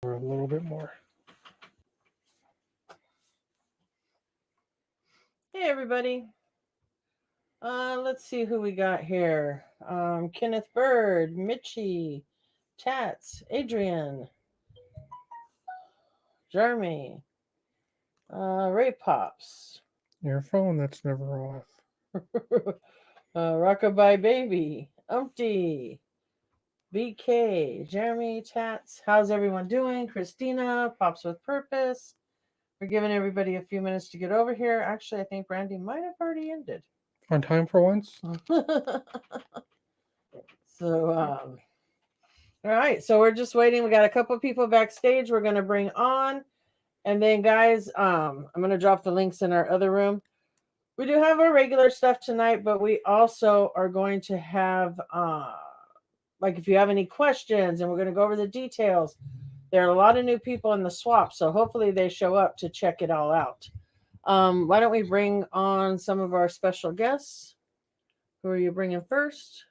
a little bit more. Hey, everybody. Let's see who we got here. Kenneth Bird, Mitchie, Tats, Adrian, Jeremy, Ray Pops, Your phone that's never off. Rockabye Baby, Umpty, BK, Jeremy, Tats. How's everyone doing? Christina, Pops with Purpose. We're giving everybody a few minutes to get over here. Actually, I think Brandy might have already ended. On time for once? So, all right. So we're just waiting. We got a couple people backstage we're going to bring on. And then, guys, I'm going to drop the links in our other room. We do have our regular stuff tonight, but we also are going to have, like, if you have any questions, and we're going to go over the details. There are a lot of new people in the swap, so hopefully they show up to check it all out. Why don't we bring on some of our special guests? Who are you bringing first?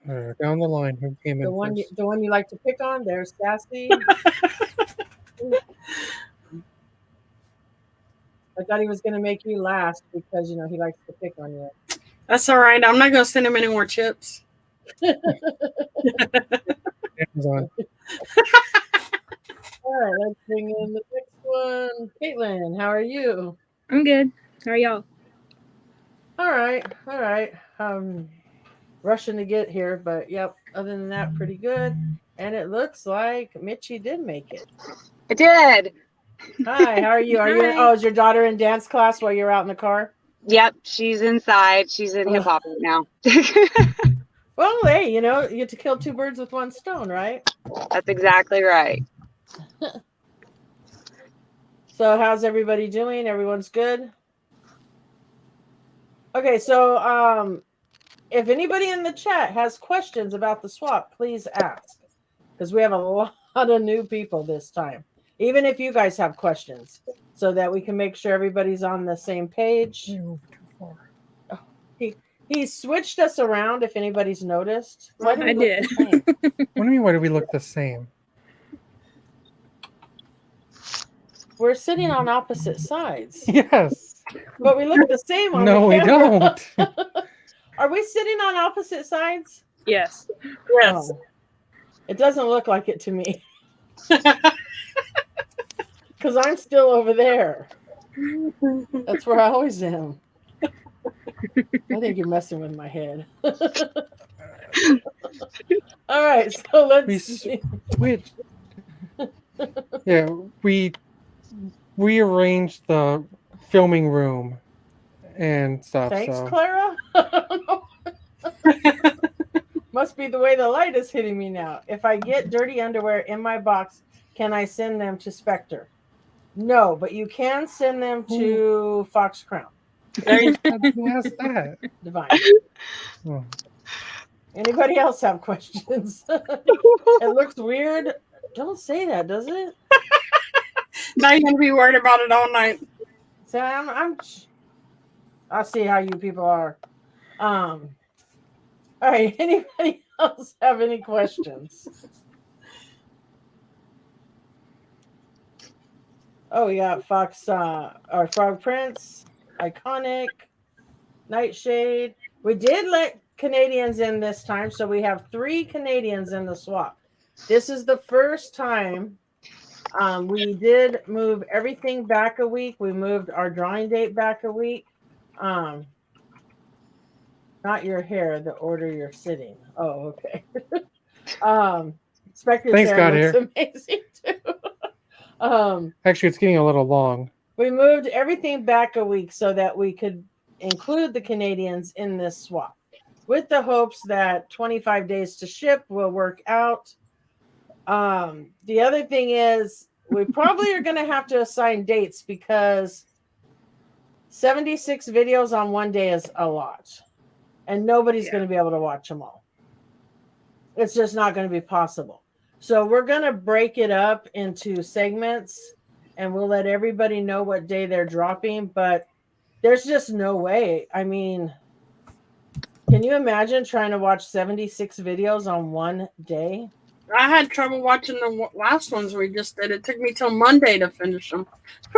Down the line, who came in first? The one you like to pick on? There's Sassy. I thought he was going to make you last because, he likes to pick on you. That's all right. I'm not going to send him any more chips. Amazon. All right, let's bring in the next one. Caitlin, how are you? I'm good. How are y'all? All right. Rushing to get here, but yep, other than that, pretty good. And it looks like Mitchie did make it. I did. Hi, how are you? Is your daughter in dance class while you're out in the car? Yep, she's inside. She's in hip hop right now. Well, hey, you get to kill two birds with one stone, right? That's exactly right. So how's everybody doing? Everyone's good? Okay, so if anybody in the chat has questions about the swap, please ask. Because we have a lot of new people this time. Even if you guys have questions, so that we can make sure everybody's on the same page. You moved too far. Oh, he switched us around, if anybody's noticed. I did. What do you mean, why do we look the same? We're sitting on opposite sides. Yes. But we look the same on No, the we camera. don't. Are we sitting on opposite sides? Yes. Yes. Oh, it doesn't look like it to me. Because I'm still over there. That's where I always am. I think you're messing with my head. All right, so let's switch. Yeah, we rearranged the filming room and stuff. Thanks, so. Clara. Must be the way the light is hitting me now. If I get dirty underwear in my box, can I send them to Spectre? No, but you can send them to Fox Crown. Who asked that? Divine. Oh. Anybody else have questions? It looks weird. Don't say that, does it? Now you're going to be worried about it all night. So I'll see how you people are. All right. Anybody else have any questions? Oh, we got Fox, or Frog Prince, Iconic, Nightshade. We did let Canadians in this time, so we have 3 Canadians in the swap. This is the first time we did move everything back a week. We moved our drawing date back a week. Not your hair, the order you're sitting. Oh, okay. Spectre's Thanks, God, hair hair. looks amazing too. Actually, it's getting a little long. We moved everything back a week so that we could include the Canadians in this swap, with the hopes that 25 days to ship will work out. The other thing is we probably are going to have to assign dates because 76 videos on one day is a lot, and nobody's going to be able to watch them all. It's just not going to be possible. So we're going to break it up into segments, and we'll let everybody know what day they're dropping, but there's just no way. I mean, can you imagine trying to watch 76 videos on one day? I had trouble watching the last ones we just did. It took me till Monday to finish them.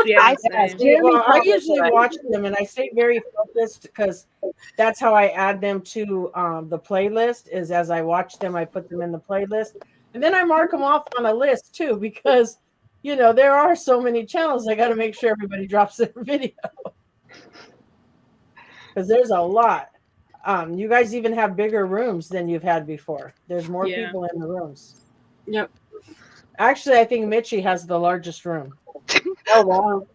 Yeah, Yeah, same. see, well, I usually watch them and I stay very focused because that's how I add them to the playlist. Is as I watch them, I put them in the playlist, and then I mark them off on a list too because there are so many channels. I got to make sure everybody drops their video because there's a lot. You guys even have bigger rooms than you've had before. There's more Yeah. people in the rooms. Yep. Actually, I think Mitchie has the largest room. Oh wow.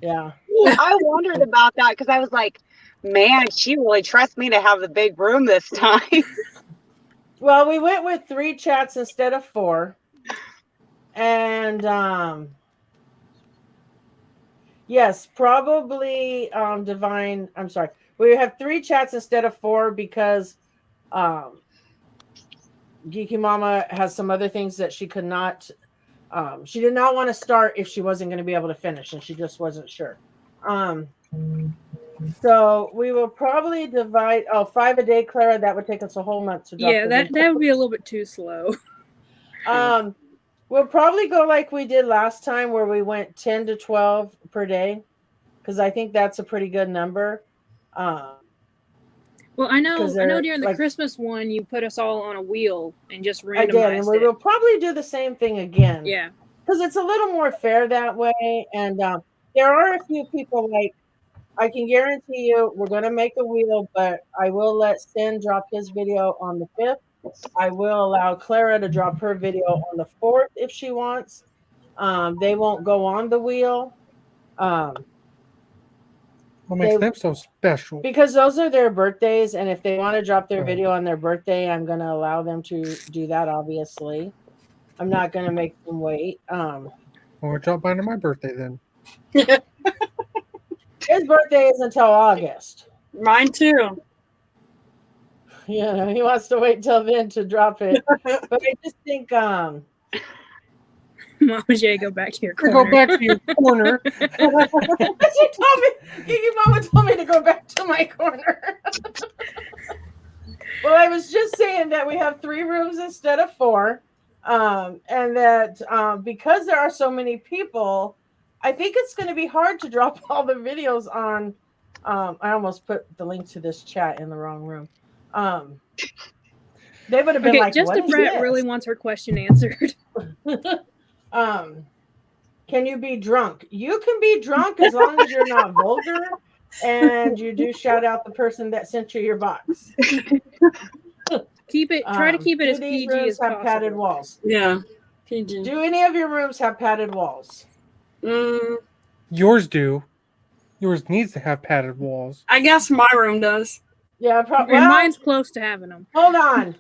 Yeah. I wondered about that because I was like, man, she really trusts me to have the big room this time. Well, we went with 3 chats instead of 4. And yes, probably Divine. I'm sorry. We have 3 chats instead of 4 because Geeky Mama has some other things that she could not. She did not want to start if she wasn't going to be able to finish, and she just wasn't sure. So we will probably divide 5 a day, Clara. That would take us a whole month to drop. Yeah, that would be a little bit too slow. We'll probably go like we did last time, where we went 10 to 12 per day, because I think that's a pretty good number. Well, I know during the like, Christmas one, you put us all on a wheel and just randomized I did, and we will probably do the same thing again. Yeah. Because it's a little more fair that way. And there are a few people, like, I can guarantee you we're going to make a wheel, but I will let Sin drop his video on the 5th. I will allow Clara to drop her video on the 4th if she wants. They won't go on the wheel. What makes them so special? Because those are their birthdays, and if they want to drop their video on their birthday, I'm going to allow them to do that, obviously. I'm not going to make them wait. Well, drop mine on my birthday then. His birthday is until August. Mine too. He wants to wait till then to drop it. But I just think Mama J, go back to your corner. Go back to your corner. She told me, your mama told me to go back to my corner. Well, I was just saying that we have 3 rooms instead of 4. And that because there are so many people, I think it's going to be hard to drop all the videos on. I almost put the link to this chat in the wrong room. They would have been like, just what if Brett really wants her question answered. Can you be drunk? You can be drunk as long as you're not vulgar and you do shout out the person that sent you your box. Try to keep it as PG as possible. Have padded walls. Yeah, PG. Do any of your rooms have padded walls? Yours do. Yours needs to have padded walls. I guess my room does. Yeah, probably. And mine's close to having them. Hold on.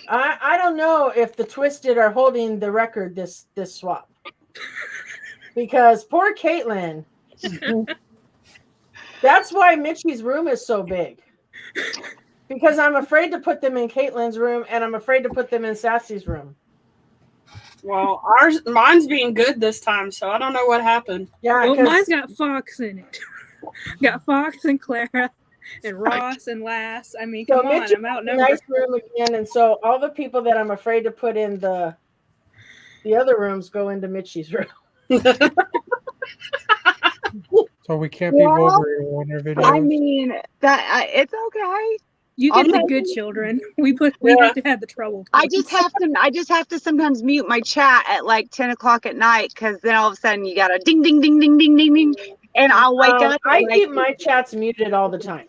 I don't know if the Twisted are holding the record this swap, because poor Caitlin. That's why Mitchie's room is so big. Because I'm afraid to put them in Caitlin's room, and I'm afraid to put them in Sassy's room. Well, mine's being good this time, so I don't know what happened. Yeah, well, mine's got Fox in it. Got Fox and Clara and Ross and Lass. I mean, come on, I'm outnumbered. Nice room again, and so all the people that I'm afraid to put in the other rooms go into Mitchie's room. So we can't be vulgar in our videos. I mean, it's okay. You get the good children. We have to have the trouble. I just have to sometimes mute my chat at like 10 o'clock at night, because then all of a sudden you got a ding ding ding ding ding ding ding, and I'll wake up. I keep my chats muted all the time.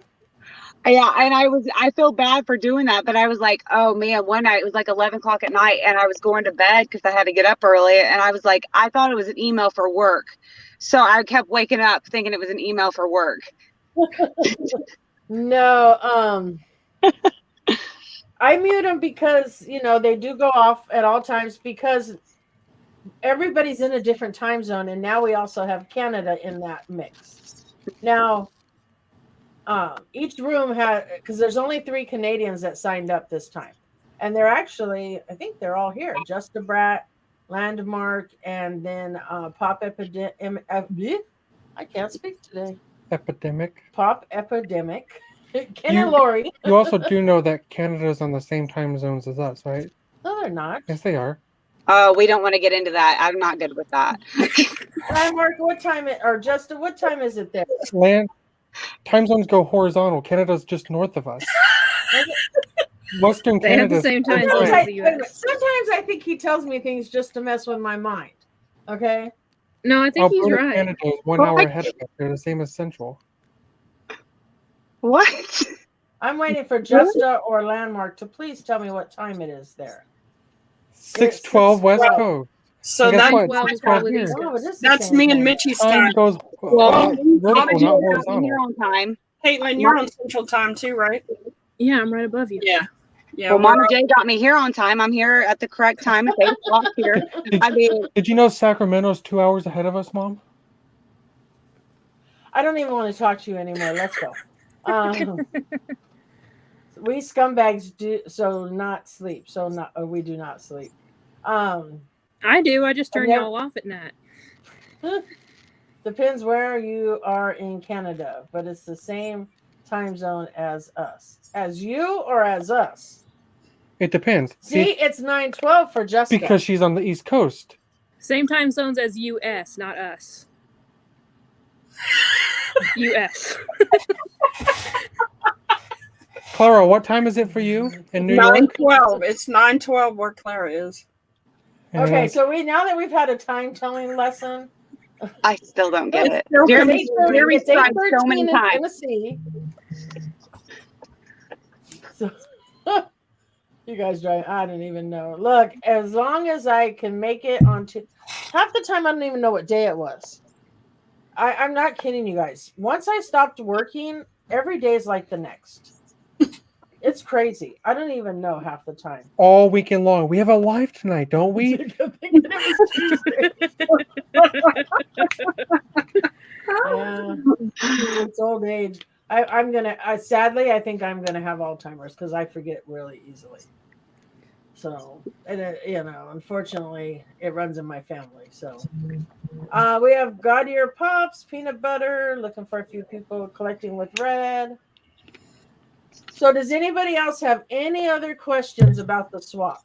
Yeah, and I feel bad for doing that, but I was like, oh man, one night it was like 11 o'clock at night, and I was going to bed because I had to get up early, and I was like, I thought it was an email for work, so I kept waking up thinking it was an email for work. No, I mute them because they do go off at all times, because everybody's in a different time zone, and now we also have Canada in that mix. Now, each room because there's only 3 Canadians that signed up this time, and they're actually, I think they're all here. Just a Brat, Landmark, and then Pop Epidemic. I can't speak today. Epidemic. Pop Epidemic. Ken and Lori. You also do know that Canada's on the same time zones as us, right? Oh, they're not. Yes, they are. Oh, we don't want to get into that. I'm not good with that. Mark, what time or Justin, what time is it there? Time zones go horizontal. Canada's just north of us. Western They have the Canada. same time Sometimes zone I, as the wait a minute. US. Sometimes I think he tells me things just to mess with my mind. Okay. No, I think he's Alberta, right. Canada is 1 hour ahead of us. They're the same as Central. What? I'm waiting for Justa or Landmark to please tell me what time it is there. 6:12 West 6:12. Coast. So And guess that's what? 12 is 6:12 probably the here. East Oh, Coast. it is the that's same me and thing. Mitchie's Time time. goes Well, vertical, not you're horizontal. here on time. Caitlin, you're on Central Time too, right? Yeah, I'm right above you. Yeah. Yeah. Well, we're- Mama J got me here on time. I'm here at the correct time at 8 o'clock here. I mean, Did you know Sacramento's 2 hours ahead of us, Mom? I don't even want to talk to you anymore. Let's go. We scumbags do not sleep. So not we do not sleep. I do. I just turn never- y'all off at night. Depends where you are in Canada, but it's the same time zone as us. As you or as us? It depends. See, it's 9:12 for Justin. Because she's on the East Coast. Same time zones as US, not us. US. Clara, what time is it for you in New York? 9:12. It's 9:12 where Clara is. Okay, And so now that we've had a time telling lesson, I still don't get it. still Jeremy, Jeremy's it's tried so 8:13 many in times. Tennessee. So, you guys drive. I don't even know. Look, as long as I can make it onto half the time, I don't even know what day it was. I'm not kidding you guys. Once I stopped working, every day is like the next. It's crazy. I don't even know half the time. all weekend long. We have a live tonight, don't we? Yeah, it's old age. I'm gonna. Sadly, I think I'm gonna have Alzheimer's because I forget really easily. So, and unfortunately, it runs in my family. So, we have Gaudier Pops, peanut butter. Looking for a few people collecting with red. So, does anybody else have any other questions about the swap,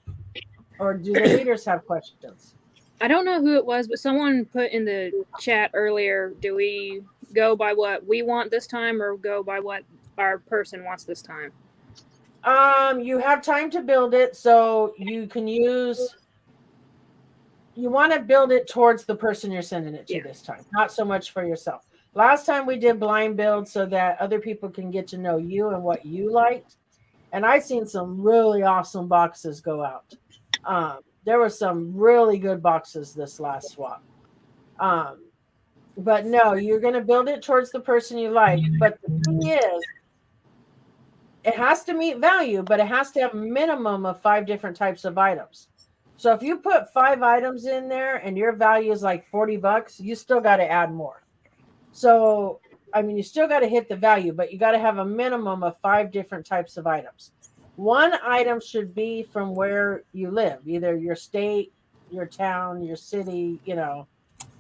or do the leaders have questions? I don't know who it was, but someone put in the chat earlier, do we go by what we want this time or go by what our person wants this time? You have time to build it, so you can use. You want to build it towards the person you're sending it to this time, not so much for yourself. Last time we did blind build so that other people can get to know you and what you liked. And I've seen some really awesome boxes go out. There were some really good boxes this last swap. But no, you're going to build it towards the person you like. But the thing is, it has to meet value, but it has to have a minimum of 5 different types of items. So if you put 5 items in there and your value is like $40, you still got to add more. So, I mean, you still got to hit the value, but you got to have a minimum of 5 different types of items. One item should be from where you live, either your state, your town, your city,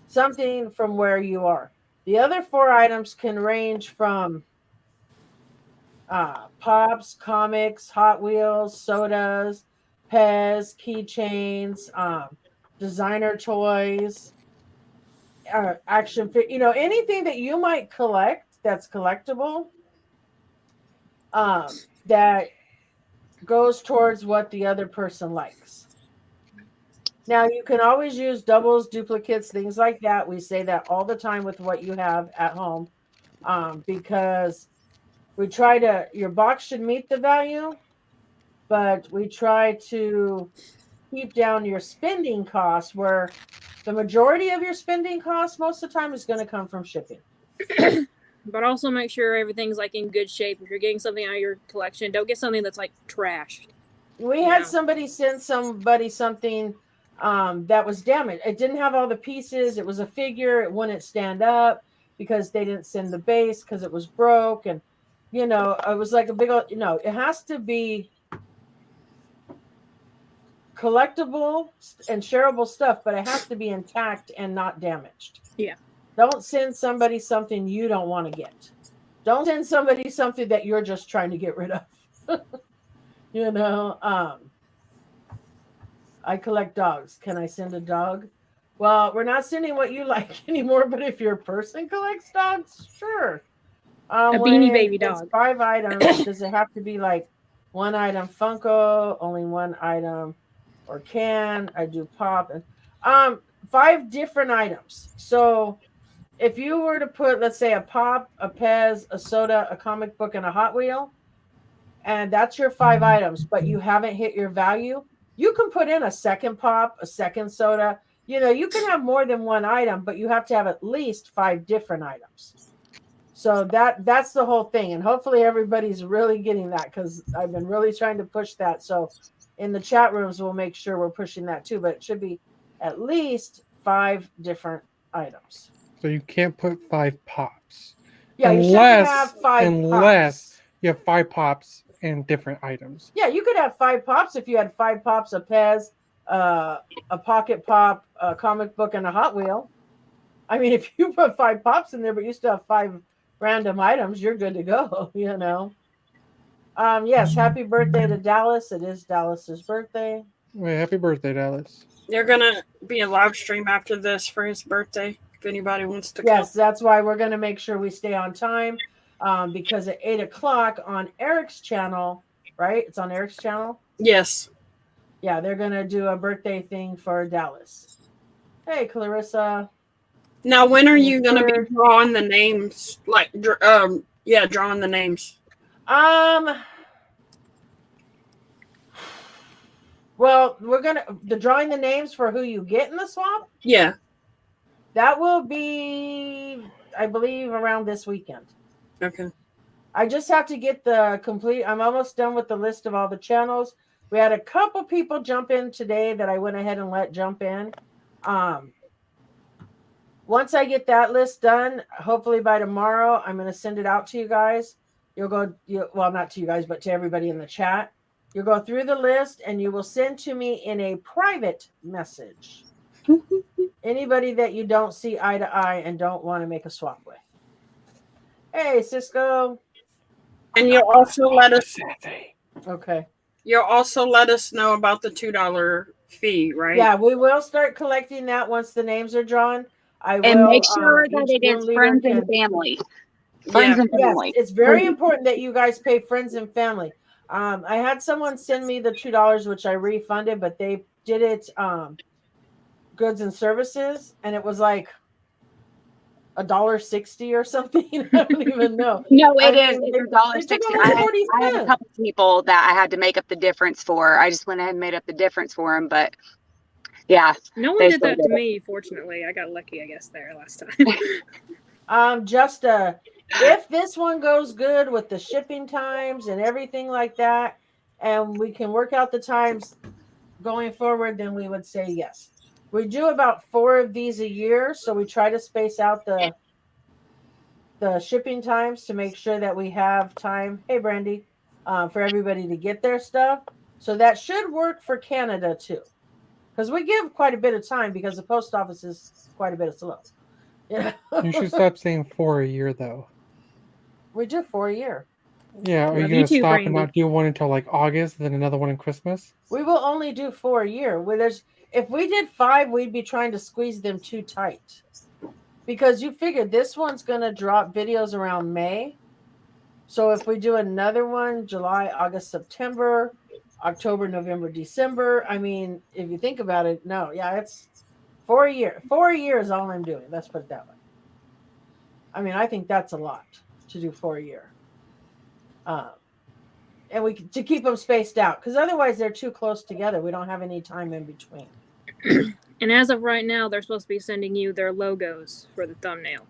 something from where you are. The other 4 items can range from Pops, comics, Hot Wheels, sodas, Pez, keychains, designer toys, action figure, anything that you might collect that's collectible, that goes towards what the other person likes. Now, you can always use doubles, duplicates, things like that. We say that all the time with what you have at home, because we try to, your box should meet the value, but we try to keep down your spending costs, where the majority of your spending costs most of the time is going to come from shipping. But also make sure everything's like in good shape. If you're getting something out of your collection, don't get something that's like trashed. We had somebody send somebody something that was damaged. It didn't have all the pieces. It was a figure. It wouldn't stand up because they didn't send the base because it was broke. And, it was like a big old, it has to be collectible and shareable stuff, but it has to be intact and not damaged. Yeah. Don't send somebody something you don't want to get. Don't send somebody something that you're just trying to get rid of. I collect dogs. Can I send a dog? Well, we're not sending what you like anymore, but if your person collects dogs, sure. A When Beanie Baby it's dog. 5 items, does it have to be like 1 item Funko, only 1 item, or can I do pop? And 5 different items. So if you were to put, let's say, a pop, a Pez, a soda, a comic book, and a Hot Wheel, and that's your 5 items, but you haven't hit your value, you can put in a second pop, a second soda. You can have more than 1 item, but you have to have at least 5 different items. So that's the whole thing. And hopefully everybody's really getting that, because I've been really trying to push that. So in the chat rooms, we'll make sure we're pushing that too, but it should be at least 5 different items. So you can't put 5 pops. Yeah, you shouldn't have 5 unless pops. you have 5 pops and different items. Yeah, you could have 5 pops if you had 5 pops, a Pez, a pocket pop, a comic book, and a Hot Wheel. I mean, if you put 5 pops in there, but you still have 5 random items, you're good to go. Yes, happy birthday to Dallas. It is Dallas's birthday. Well, happy birthday, Dallas. They're gonna be a live stream after this for his birthday. If anybody wants to Yes, come. that's why we're going to make sure we stay on time, because at 8 o'clock on Eric's channel, right? It's on Eric's channel. Yes. Yeah, they're going to do a birthday thing for Dallas. Hey, Clarissa. Now, when are you gonna be drawing the names? Drawing the names. Well, the drawing the names for who you get in the swap. Yeah. That will be, I believe, around this weekend. Okay. I just have to get the complete. I'm almost done with the list of all the channels. We had a couple people jump in today that I went ahead and let jump in. Once I get that list done, hopefully by tomorrow, I'm going to send it out to you guys. Well, not to you guys, but to everybody in the chat. You'll go through the list and you will send to me in a private message anybody that you don't see eye to eye and don't want to make a swap with. Hey, Cisco. And you'll also let us. Okay. You'll also let us know about the $2 fee, right? Yeah, we will start collecting that once the names are drawn. I will. And make sure that each it is room leader friends can- and family. Friends and Yes, family. it's very important that you guys pay friends and family. I had someone send me the $2, which I refunded, but they did it goods and services, and it was like $1.60 or something. I don't even know. No, it I is. mean, It's they took $1.60. almost 40 I had a cents. couple people that I had to make up the difference for. I just went ahead and made up the difference for them, but yeah. No one They did still that did to it. me, fortunately. I got lucky, I guess, there last time. If this one goes good with the shipping times and everything like that, and we can work out the times going forward, then we would say yes. We do about 4 of these a year, so we try to space out the shipping times to make sure that we have time. Hey, Brandy, for everybody to get their stuff. So that should work for Canada too, because we give quite a bit of time because the post office is quite a bit slow. Yeah, You should stop saying 4 a year, though. we do 4 a year. Yeah, are you Love going you to too, stop Brandy. and not do one until like August, then another one in Christmas? We will only do 4 a year. If we did 5, we'd be trying to squeeze them too tight. Because you figure this one's going to drop videos around May. So if we do another one, July, August, September, October, November, December, I mean, if you think about it, no, yeah, it's 4 a year. 4 a year is all I'm doing. Let's put it that way. I mean, I think that's a lot to do 4 a year. And to keep them spaced out, because otherwise they're too close together. We don't have any time in between. And as of right now, they're supposed to be sending you their logos for the thumbnail.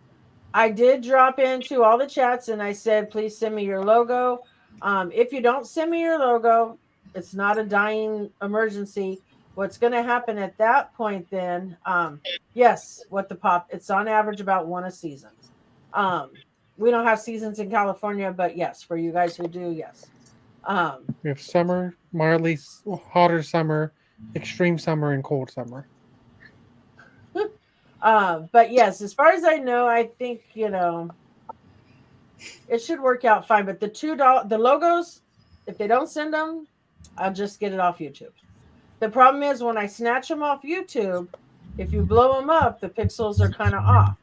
I did drop into all the chats and I said, please send me your logo. If you don't send me your logo, it's not a dying emergency. What's going to happen at that point then, yes, what the pop, it's on average about 1 a season. We don't have seasons in California, but yes, for you guys who do, yes. We have summer, mildly hotter summer, extreme summer, and cold summer. But yes, as far as I know, I think, it should work out fine. But the $2, the logos, if they don't send them, I'll just get it off YouTube. The problem is when I snatch them off YouTube, if you blow them up, the pixels are kind of off.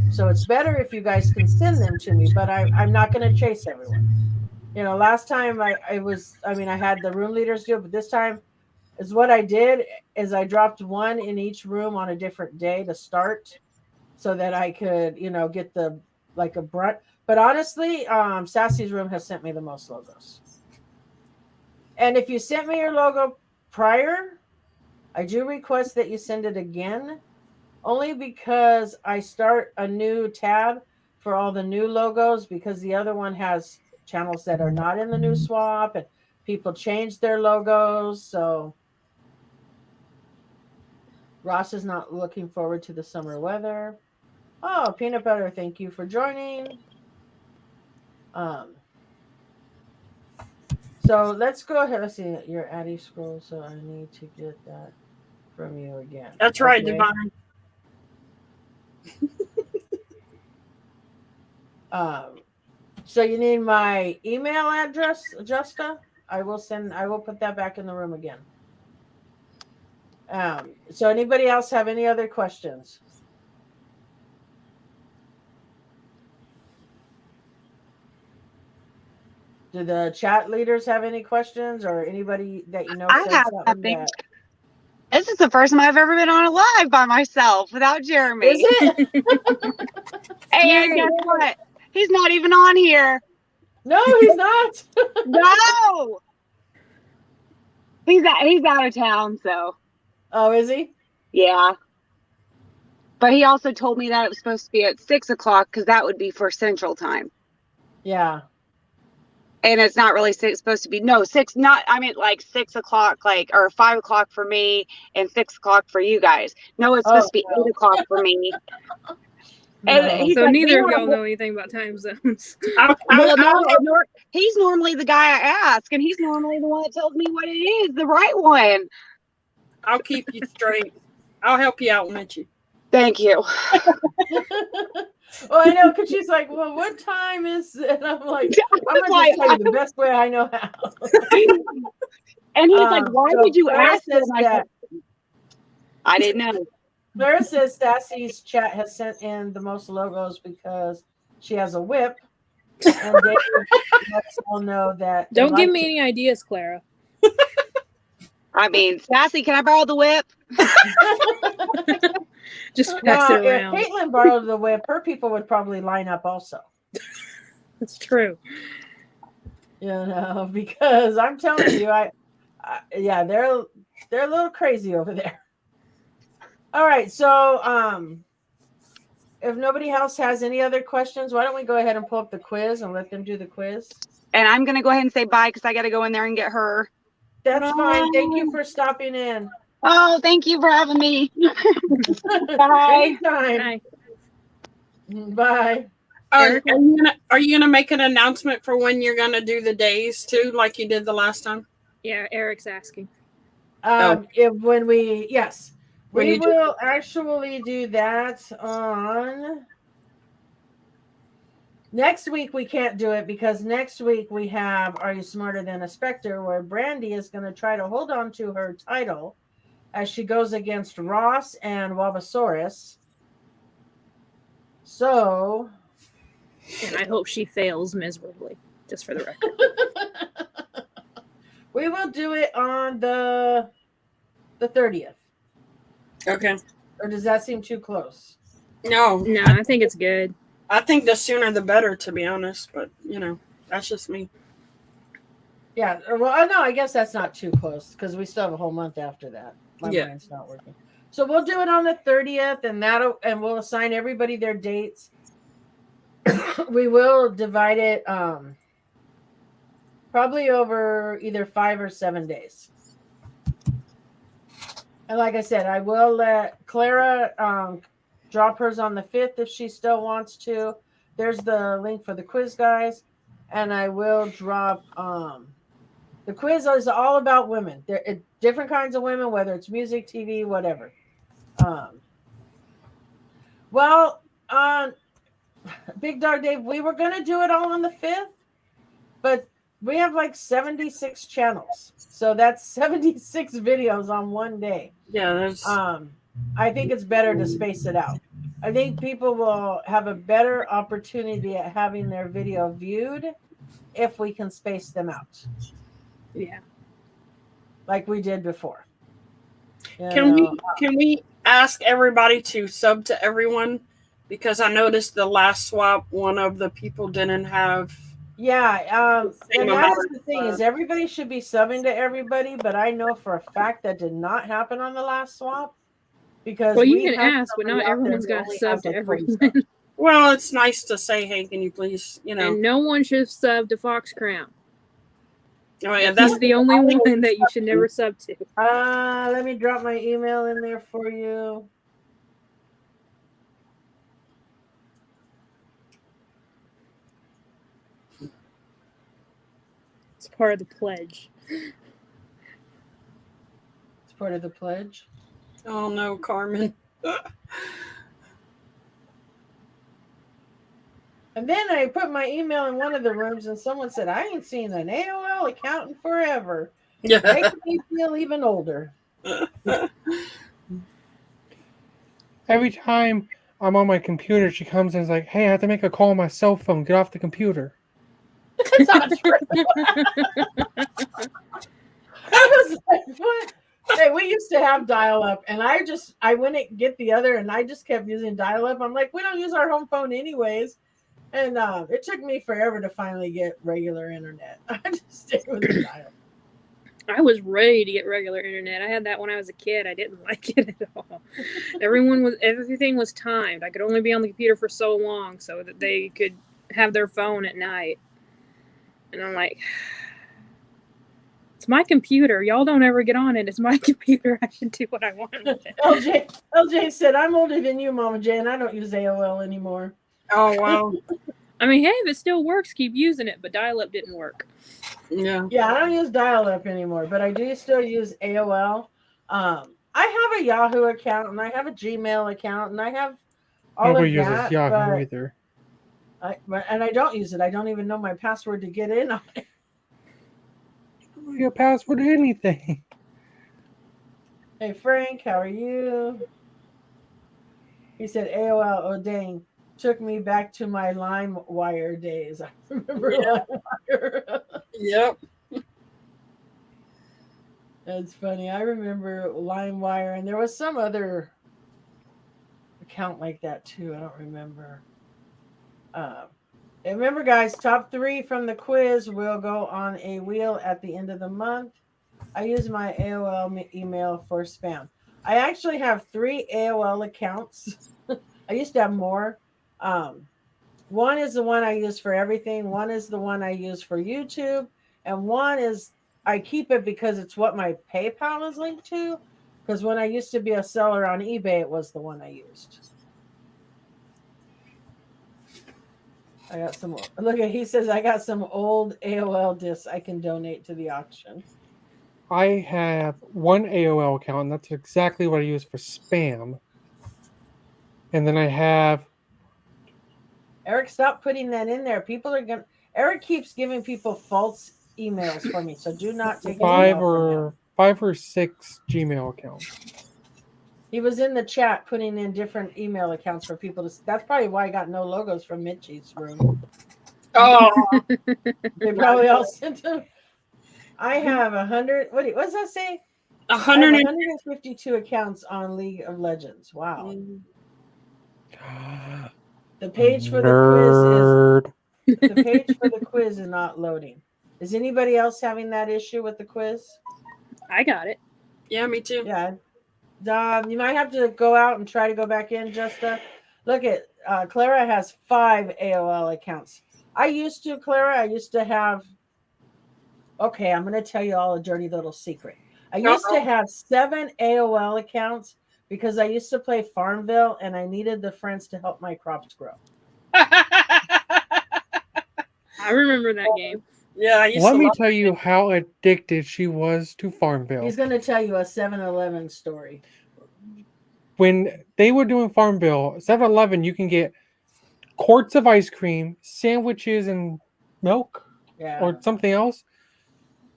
So it's better if you guys can send them to me, but I'm not going to chase everyone. Last time I had the room leaders do it, but this time is what I did is I dropped one in each room on a different day to start so that I could, get a brunt. But honestly, Sassy's room has sent me the most logos. And if you sent me your logo prior, I do request that you send it again, only because I start a new tab for all the new logos because the other one has channels that are not in the new swap and people change their logos. So Ross is not looking forward to the summer weather. Oh, Peanut Butter, thank you for joining. So let's go ahead. Let's see. Your Addy scroll, so I need to get that from you again. That's right, Divine. So you need my email address, Justa? I will put that back in the room again. So anybody else have any other questions? Do the chat leaders have any questions or anybody that I have nothing. This is the first time I've ever been on a live by myself without Jeremy. Is it? And guess what? He's not even on here. No, he's not. No. He's out of town, so. Oh, is he? Yeah. But he also told me that it was supposed to be at 6 o'clock because that would be for Central Time. Yeah. And it's not really supposed to be 6, not, I mean like 6 o'clock, or 5 o'clock for me and 6 o'clock for you guys. No, it's supposed to be 8 o'clock for me. And so neither of y'all know anything about time zones. He's normally the guy I ask, and he's normally the one that tells me what it is, the right one. I'll keep you straight. I'll help you out, Mitchie. Thank you. Well, I know, because she's like, well, what time is it? And I'm like, I'm going to tell you the best way I know how. And he's like, why did you ask that? I didn't know. Clara says Sassy's chat has sent in the most logos because she has a whip. And Dave lets all know that. Don't give me any ideas, Clara. I mean, Sassy, can I borrow the whip? Just pass it around. If Caitlin borrowed the whip, her people would probably line up also. That's true. Because I'm telling you, they're a little crazy over there. All right, so if nobody else has any other questions, why don't we go ahead and pull up the quiz and let them do the quiz? And I'm going to go ahead and say bye because I got to go in there and get her. That's fine. Thank you for stopping in. Oh, thank you for having me. Bye. Anytime. Bye. Are you gonna make an announcement for when you're gonna do the days too, like you did the last time? Yeah, Eric's asking. We will actually do that on next week. We can't do it because next week we have Are You Smarter Than a Spectre, where Brandy is going to try to hold on to her title as she goes against Ross and Wabasaurus. So, and I hope she fails miserably, just for the record. We will do it on the 30th. Okay. Or does that seem too close? No, I think it's good. I think the sooner the better, to be honest. But that's just me. Yeah. Well, no, I guess that's not too close because we still have a whole month after that. My brain's not working. So we'll do it on the 30th, and we'll assign everybody their dates. We will divide it probably over either 5 or 7 days. And like I said, I will let Clara drop hers on the 5th if she still wants to. There's the link for the quiz, guys. And I will drop the quiz is all about women. There are different kinds of women, whether it's music, TV, whatever. Big Dog Dave, we were going to do it all on the 5th, but We have like 76 channels. So that's 76 videos on one day. Yeah, there's I think it's better to space it out. I think people will have a better opportunity at having their video viewed if we can space them out Yeah. like we did before. You can know, we ask everybody to sub to everyone? Because I noticed the last swap, one of the people didn't have. yeah, Same and that amount is of the thing is everybody should be subbing to everybody, but I know for a fact that did not happen on the last swap because Well, you we can had ask, but somebody not out there everyone's who got to only sub has to like 40 everyone. subs. Well, it's nice to say, hey, can you please, And no one should sub to Fox Crown. Oh, yeah, He's the only one that you should never sub to. Let me drop my email in there for you. It's part of the pledge. It's part of the pledge. Oh no, Carmen. And then I put my email in one of the rooms, and someone said, "I ain't seen an AOL account in forever." Yeah. Making me feel even older. Every time I'm on my computer, she comes and is like, "Hey, I have to make a call on my cell phone. Get off the computer." That's not true. I was like, "What?" Hey, we used to have dial-up, and I wouldn't get the other, and I just kept using dial-up. I'm like, we don't use our home phone anyways. And it took me forever to finally get regular internet. I just stayed with the dial. I was ready to get regular internet. I had that when I was a kid. I didn't like it at all. Everything was timed. I could only be on the computer for so long so that they could have their phone at night. And I'm like, it's my computer. Y'all don't ever get on it. It's my computer. I should do what I want with it. LJ said, "I'm older than you, Mama J, and I don't use AOL anymore." Oh wow. I mean, hey, if it still works, keep using it. But dial-up didn't work. Yeah. Yeah, I don't use dial-up anymore, but I do still use AOL. I have a Yahoo account, and I have a Gmail account, and I have all Nobody of uses that. Yahoo but either. I don't use it. I don't even know my password to get in on it. Your password to anything. Hey Frank, how are you? He said AOL. Oh dang, took me back to my LimeWire days. I remember LimeWire. Yep. That's funny. I remember LimeWire, and there was some other account like that too. I don't remember. And remember, guys, top 3 from the quiz will go on a wheel at the end of the month. I use my AOL email for spam. I actually have 3 AOL accounts. I used to have more. One is the one I use for everything. One is the one I use for YouTube. And one is I keep it because it's what my PayPal is linked to. Because when I used to be a seller on eBay, it was the one I used. I got some. Look at he says I got some old AOL discs I can donate to the auction. I have one AOL account, and that's exactly what I use for spam. And then I have Eric, stop putting that in there. People are gonna. Eric keeps giving people false emails for me, so do not take 5 or 6 Gmail accounts. He was in the chat putting in different email accounts for people to. That's probably why I got no logos from Mitchie's room. Oh. They probably all sent them. I have 100. What does that say? I have 152 accounts on League of Legends. Wow. The page for Nerd. the page for the quiz is not loading. Is anybody else having that issue with the quiz? I got it. Yeah, me too. Yeah. You might have to go out and try to go back in, Justa. Look at Clara has 5 AOL accounts. I used to have. Okay, I'm going to tell you all a dirty little secret. I used to have 7 AOL accounts because I used to play Farmville and I needed the friends to help my crops grow. I remember that game. Yeah, I used Let to me love tell you how addicted she was to Farmville. He's going to tell you a 7-Eleven story. When they were doing Farmville, 7-Eleven, you can get quarts of ice cream, sandwiches, and milk. Yeah. or something else.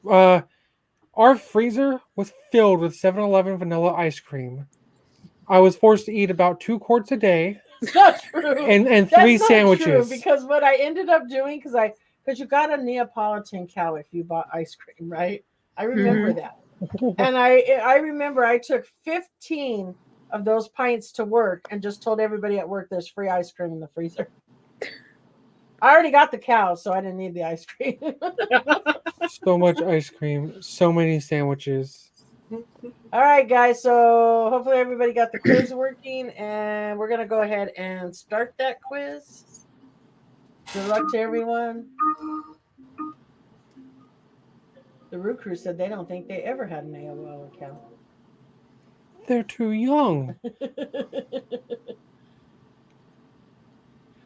Our freezer was filled with 7-Eleven vanilla ice cream. I was forced to eat about 2 quarts a day It's not true. and That's 3 not sandwiches. true because what I ended up doing because you got a Neapolitan cow if you bought ice cream, right? I remember that. And I remember I took 15 of those pints to work and just told everybody at work there's free ice cream in the freezer. I already got the cow, so I didn't need the ice cream. So much ice cream, so many sandwiches. All right, guys. So hopefully everybody got the quiz working, and we're gonna go ahead and start that quiz. Good luck to everyone. The Root Crew said they don't think they ever had an AOL account. They're too young.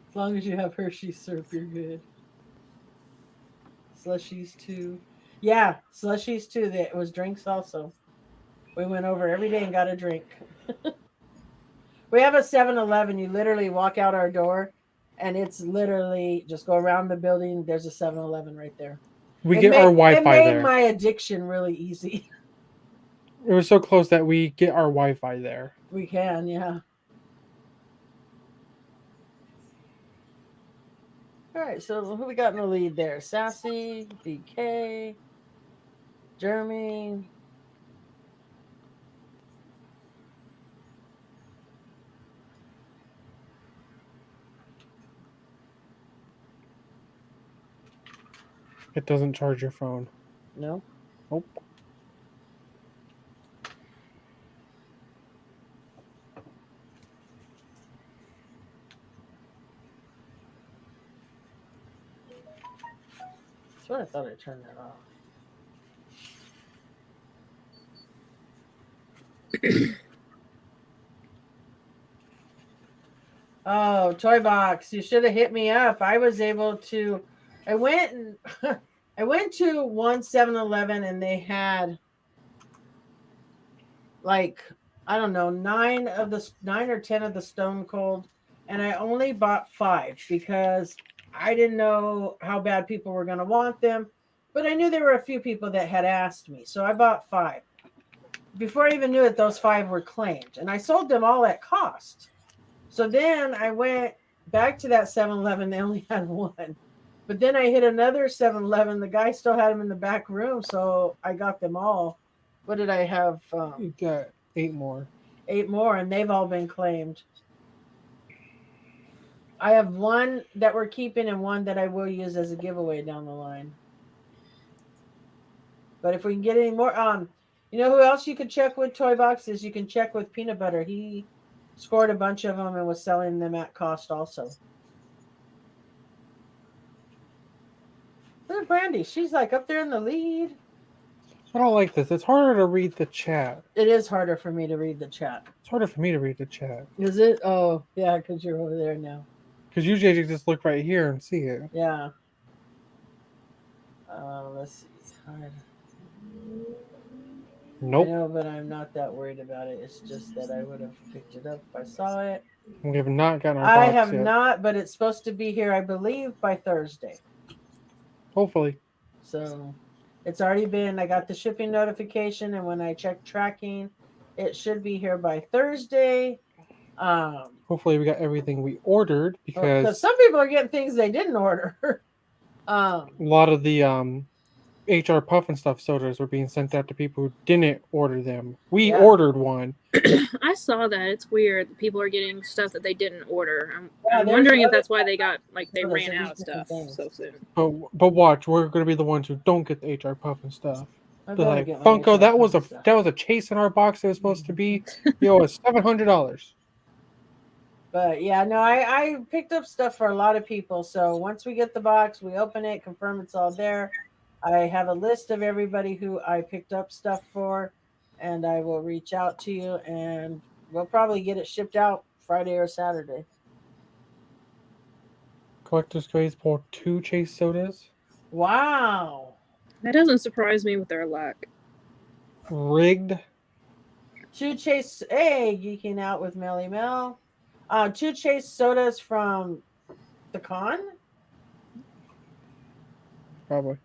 As long as you have Hershey syrup, you're good. Slushies too. Yeah, slushies too. That was drinks also. We went over every day and got a drink. We have a 7-Eleven. You literally walk out our door, and it's literally just go around the building. There's a 7-Eleven right there. We get our Wi-Fi It made there. my addiction really easy. It was so close that we get our Wi-Fi there. We can, yeah. All right, so who we got in the lead there? Sassy, BK, Jeremy. It doesn't charge your phone. No. Nope. That's what I thought I turned that off. Oh, Toy Box, you should have hit me up. I was able to. I went and I went to one 7-Eleven and they had like I don't know 9 or 10 of the Stone Cold, and I only bought 5 because I didn't know how bad people were going to want them, but I knew there were a few people that had asked me, so I bought 5. Before I even knew it, those 5 were claimed, and I sold them all at cost. So then I went back to that 7-Eleven. They only had 1. But then I hit another 7-Eleven. The guy still had them in the back room, so I got them all. What did I have? You got 8 more. 8 more, and they've all been claimed. I have 1 that we're keeping and 1 that I will use as a giveaway down the line. But if we can get any more, you know who else you could check with Toy Boxes? You can check with Peanut Butter. He scored a bunch of them and was selling them at cost also. Look at Brandy. She's like up there in the lead. I don't like this. It's harder to read the chat. It is harder for me to read the chat. It's harder for me to read the chat. Is it? Oh, yeah, because you're over there now. Because usually I just look right here and see it. Yeah. Let's see. Nope. I know, but I'm not that worried about it. It's just that I would have picked it up if I saw it. We have not gotten our I box have yet. not, but it's supposed to be here, I believe, by Thursday. Hopefully. So it's already been, I got the shipping notification, and when I checked tracking, it should be here by Thursday. Hopefully we got everything we ordered because some people are getting things they didn't order. a lot of the HR Puff and Stuff sodas were being sent out to people who didn't order them. We ordered one. I saw that. It's weird that people are getting stuff that they didn't order. I'm there's wondering if other that's why they got they sodas ran that out use of stuff different things. so soon. But watch, we're gonna be the ones who don't get the HR Puff and Stuff. I've They're gotta like, get my Funko, HR that was Puff a chase in our box. It was supposed to be, it's $700. But yeah, no, I picked up stuff for a lot of people. So once we get the box, we open it, confirm it's all there. I have a list of everybody who I picked up stuff for, and I will reach out to you, and we'll probably get it shipped out Friday or Saturday. Collector's Craze pulled 2 chase sodas. Wow. That doesn't surprise me with their luck. Rigged. 2 chase, hey, geeking out with Melly Mel. 2 chase sodas from the con. Probably.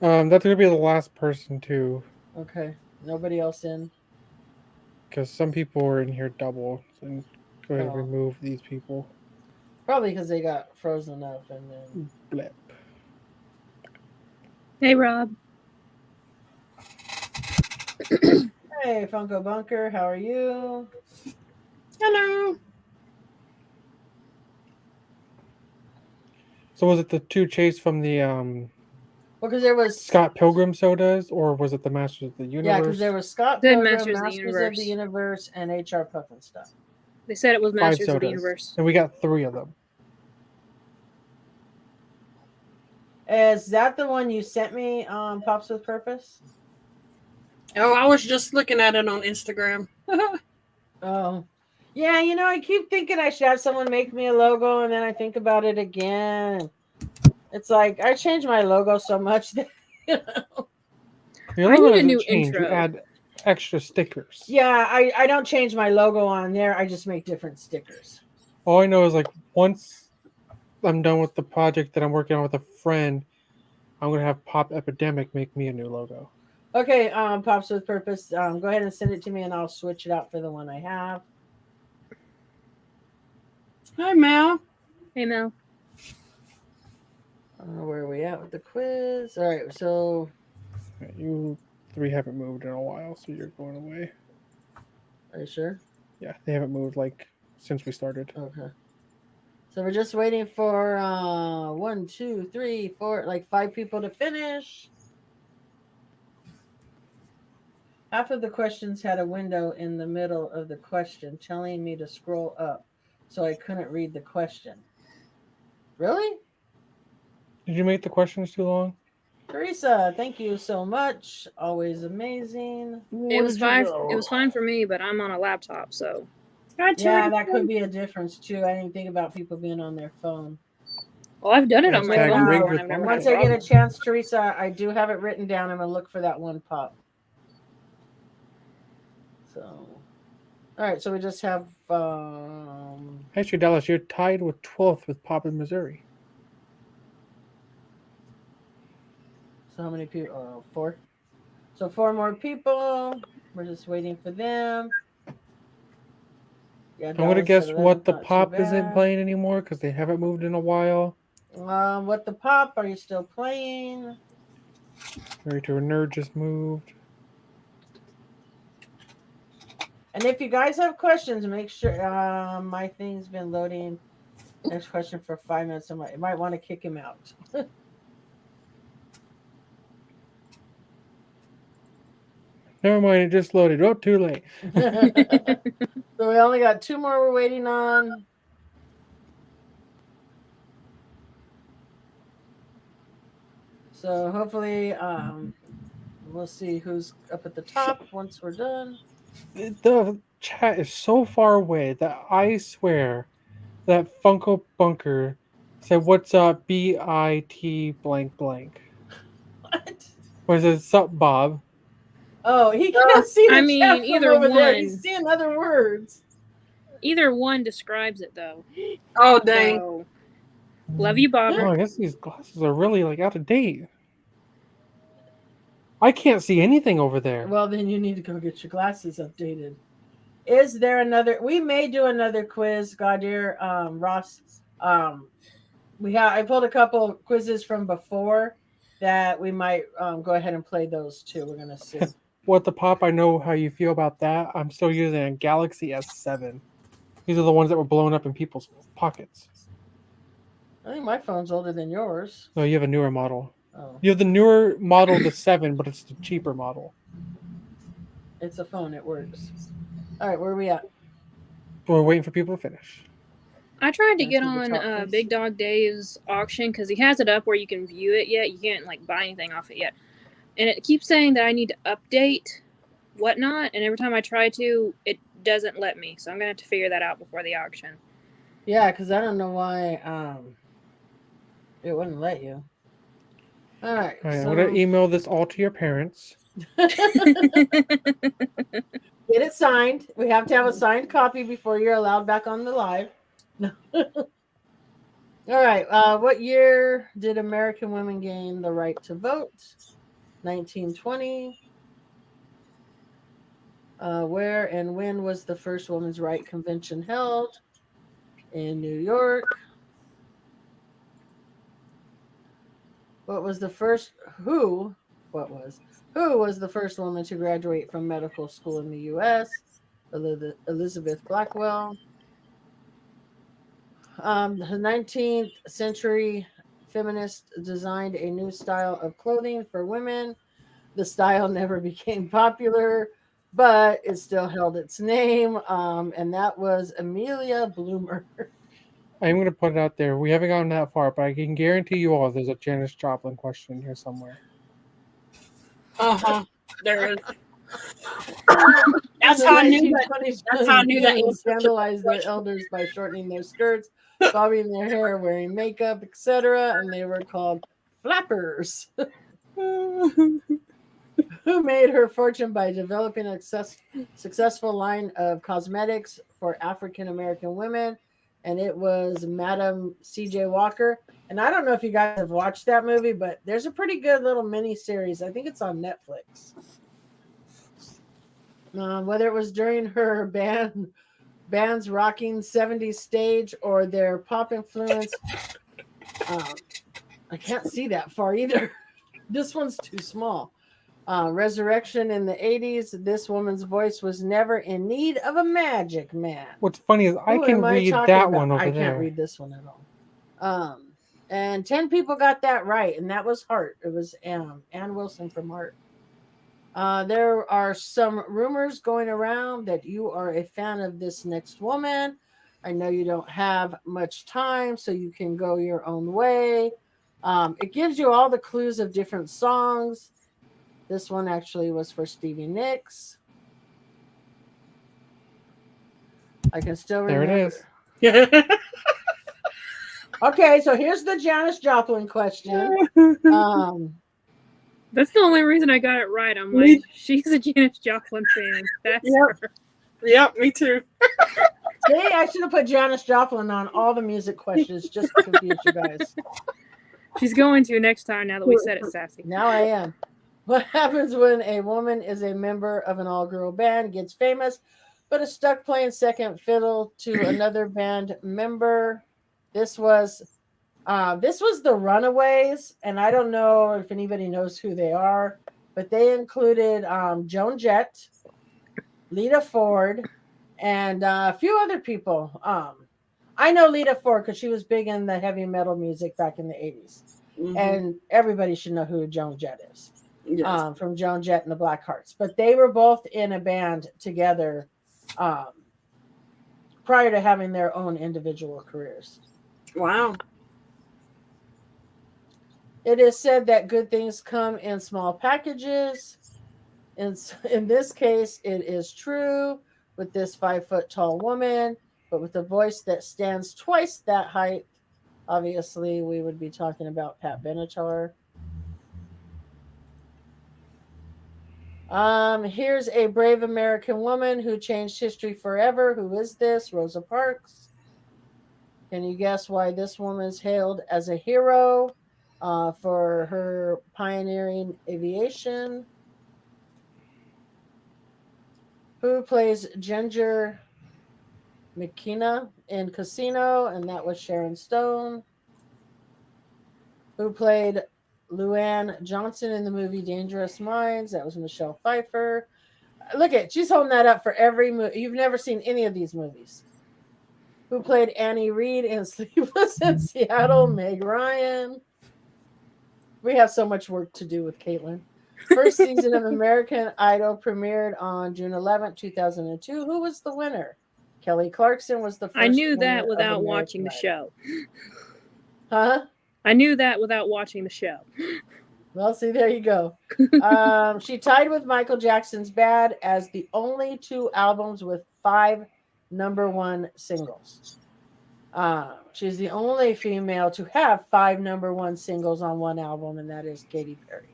That's gonna be the last person too, Okay. Nobody else in. because some people are in here double. So go ahead and Oh. remove these people. Probably because they got frozen up and then. Blip. Hey, Rob. Hey, Funko Bunker, how are you? Hello. So was it the two chased from the Well, because there was Scott Pilgrim sodas, or was it the Masters of the Universe? Yeah, because there was Scott Said Pilgrim, Masters of the Masters of the Universe. Universe, and HR Puffin stuff. They said it was 5 Masters of the sodas, Universe. and we got 3 of them. Is that the one you sent me, Pops with Purpose? Oh, I was just looking at it on Instagram. Oh. Yeah, I keep thinking I should have someone make me a logo, and then I think about it again. It's like I changed my logo so much that, Your I logo need a doesn't new change. You intro. add extra stickers. Yeah, I don't change my logo on there. I just make different stickers. All I know is like once I'm done with the project that I'm working on with a friend, I'm gonna have Pop Epidemic make me a new logo. Okay, Pops with Purpose. Go ahead and send it to me, and I'll switch it out for the one I have. Hi, Mel. Hey, Mel. Where are we at with the quiz? All right, so You 3 haven't moved in a while, so you're going away. are you sure? Yeah, they haven't moved like since we started. Okay. So we're just waiting for 1, 2, 3, 4, like 5 people to finish. Half of the questions had a window in the middle of the question telling me to scroll up, so I couldn't read the question. Really? Did you make the questions too long? Teresa, thank you so much. Always amazing. It was fine. It was fine for me, but I'm on a laptop, so. Yeah, that could be a difference too. I didn't think about people being on their phone. Well, I've done it on my Hashtag phone rigged before, and I've never had a Once I get a problem. chance, Teresa, I do have it written down. I'm gonna look for that one pop. So, all right. So we just have. Actually, Dallas, you're tied with 12th with Pop in Missouri. So how many people? 4. So 4 more people. We're just waiting for them. Yeah, I'm gonna guess what the Pop isn't playing anymore because they haven't moved in a while. What the Pop? Are you still playing? Mary to a Nerd just moved. And if you guys have questions, make sure my thing's been loading. Next question for 5 minutes. You might want to kick him out. Never mind, it just loaded. Oh, too late. So we only got 2 more we're waiting on. So hopefully we'll see who's up at the top once we're done. The chat is so far away that I swear that Funko Bunker said, "What's up, BIT blank blank?" What? What is it? Sup, Bob? Oh, he can't see the I mean, chat from either over there. one. He's seeing other words. Either one describes it, though. Oh, dang. So, love you, Oh, Bobber. I guess these glasses are really like out of date. I can't see anything over there. Well, then you need to go get your glasses updated. Is there another? We may do another quiz, Godir, Ross. I pulled a couple quizzes from before that we might go ahead and play those too. We're gonna see. What the Pop? I know how you feel about that. I'm still using a Galaxy S7. These are the ones that were blown up in people's pockets. I think my phone's older than yours. No, you have a newer model. Oh, You have the newer model, the 7, but it's the cheaper model. it's a phone. It works. All right, where are we at? We're waiting for people to finish. I tried to Can I get see the on top, please? Big Dog Dave's auction because he has it up where you can view it yet. You can't like buy anything off it yet, and it keeps saying that I need to update whatnot. And every time I try to, it doesn't let me. So I'm gonna have to figure that out before the auction. Yeah, because I don't know why it wouldn't let you. All right. All right, So I'm going to email this all to your parents. get it signed. We have to have a signed copy before you're allowed back on the live. All right. What year did American women gain the right to vote? 1920. Where and when was the first women's right convention held? In New York. What was the first who what was who was the first woman to graduate from medical school in the US? Elizabeth Blackwell. The 19th century feminist designed a new style of clothing for women. The style never became popular, but it still held its name, and that was Amelia Bloomer. I'm going to put it out there. We haven't gotten that far, but I can guarantee you all there's a Janis Joplin question here somewhere. Uh-huh. There is. In That's the how I knew that. 1920s, That's how I knew that women answer to the scandalized their question. elders by shortening their skirts, bobbing their hair, wearing makeup, etc., and they were called flappers. Who made her fortune by developing a successful line of cosmetics for African American women, and it was Madam C.J. Walker. And I don't know if you guys have watched that movie, but there's a pretty good little mini series. I think it's on Netflix. Whether it was during her band's rocking 70s stage or their pop influence, I can't see that far either. This one's too small. Resurrection in the 80s, this woman's voice was never in need of a magic man. What's funny is I Who can am I read talking that about? one over I there. can't read this one at all. And 10 people got that right, and that was Heart. It was Ann Wilson from Heart. There are some rumors going around that you are a fan of this next woman. I know you don't have much time, so you can go your own way. It gives you all the clues of different songs. This one actually was for Stevie Nicks. I can still remember. There it is. Okay, so here's the Janis Joplin question. That's the only reason I got it right. I'm like, she's a Janis Joplin fan. That's Yep. her. Yep, me too. See, I should have put Janis Joplin on all the music questions just to confuse you guys. She's going to next time now that we said it, Sassy. Now I am. What happens when a woman is a member of an all-girl band, gets famous, but is stuck playing second fiddle to another band member? This was the Runaways, and I don't know if anybody knows who they are, but they included Joan Jett, Lita Ford, and a few other people. I know Lita Ford because she was big in the heavy metal music back in the 80s. Mhm. And everybody should know who Joan Jett is. Yes. From Joan Jett and the Blackhearts. But they were both in a band together prior to having their own individual careers. Wow. It is said that good things come in small packages. In this case, it is true with this 5 foot tall woman, but with a voice that stands twice that height. Obviously, we would be talking about Pat Benatar. Here's a brave American woman who changed history forever. Who is this? Rosa Parks. Can you guess why this woman is hailed as a hero for her pioneering aviation? Who plays Ginger McKenna in Casino? And that was Sharon Stone. Who played Luann Johnson in the movie Dangerous Minds? That was Michelle Pfeiffer. Look at, she's holding that up for every movie. You've never seen any of these movies. Who played Annie Reed in Sleepless in Seattle? Meg Ryan. We have so much work to do with Caitlin. First season of American Idol premiered on June 11th, 2002. Who was the winner? Kelly Clarkson was the first. I knew that winner without of watching the American show. Idol. Huh? I knew that without watching the show. Well, see, there you go. She tied with Michael Jackson's Bad as the only two albums with 5 #1 singles. She's the only female to have 5 #1 singles on one album, and that is Katy Perry.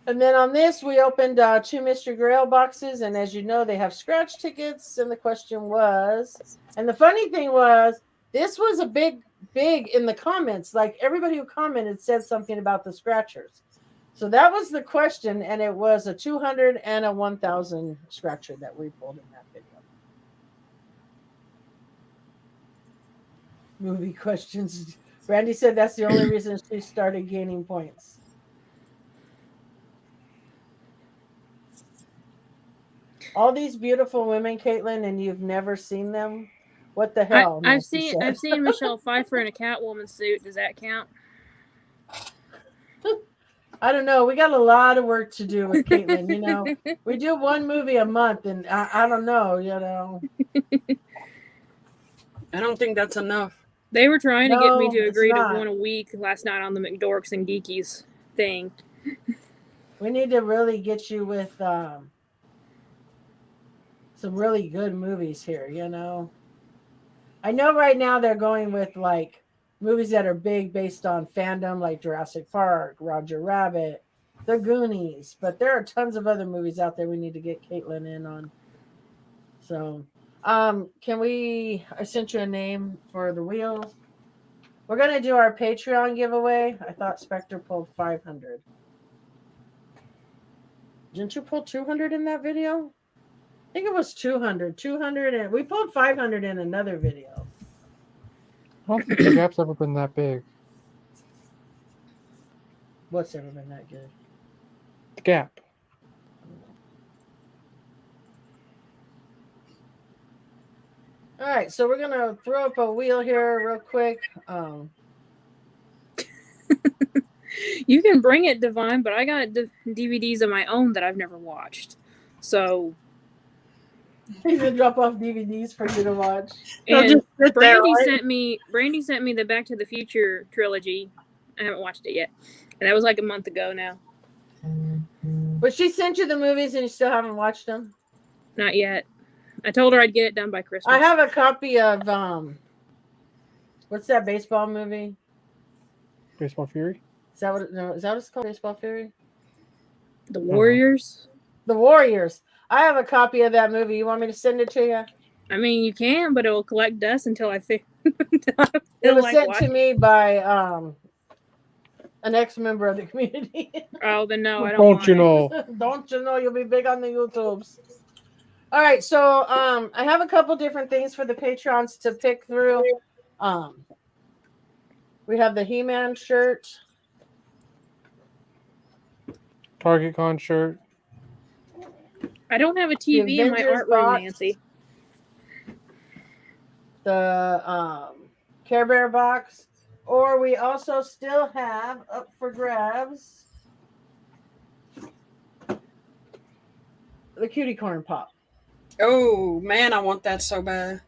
And then on this, we opened 2 Mr. Grail boxes, and as you know, they have scratch tickets. And the question was, and the funny thing was, this was a big in the comments. Like everybody who commented said something about the scratchers. So that was the question, and it was a 200 and a 1,000 scratcher that we pulled in that video. Movie questions. Brandy said that's the only reason she started gaining points. All these beautiful women, Caitlin, and you've never seen them? What the hell? I've seen Michelle Pfeiffer in a Catwoman suit. Does that count? I don't know. We got a lot of work to do with Caitlin. You know, we do one movie a month, and I don't know. You know, I don't think that's enough. They were trying to get me No, to it's agree to not. one a week last night on the McDorks and Geekies thing. we need to really get you with some really good movies here. You know, I know right now they're going with like movies that are big based on fandom, like Jurassic Park, Roger Rabbit, The Goonies, but there are tons of other movies out there we need to get Caitlin in on. So, can we? I sent you a name for the wheels. We're gonna do our Patreon giveaway. I thought Spectre pulled 500. Didn't you pull 200 in that video? I think it was 200. 200, and we pulled 500 in another video. I don't think the gap's ever been that big. What's ever been that good? The gap. All right, so we're gonna throw up a wheel here real quick. You can bring it, Divine, but I got DVDs of my own that I've never watched. So, He's gonna drop off DVDs for you to watch. They'll and just sit there, Brandy right? sent me the Back to the Future trilogy. I haven't watched it yet, and that was like a month ago now. But she sent you the movies and you still haven't watched them? Not yet. I told her I'd get it done by Christmas. I have a copy of what's that baseball movie? Baseball Fury. Is that what it's called? Baseball Fury? The Warriors. The Warriors. I have a copy of that movie. You want me to send it to you? I mean, you can, but it will collect dust until I feel. It was sent to me by an ex-member of the community. Oh, then no, I don't. Don't you know? Don't you know you'll be big on the YouTubes? All right, so I have a couple different things for the Patrons to pick through. We have the He-Man shirt, Target Con shirt. I don't have a TV in my Avengers art room, box. Nancy. the Care Bear box, or we also still have up for grabs the Cutie Corn Pop. Oh man, I want that so bad.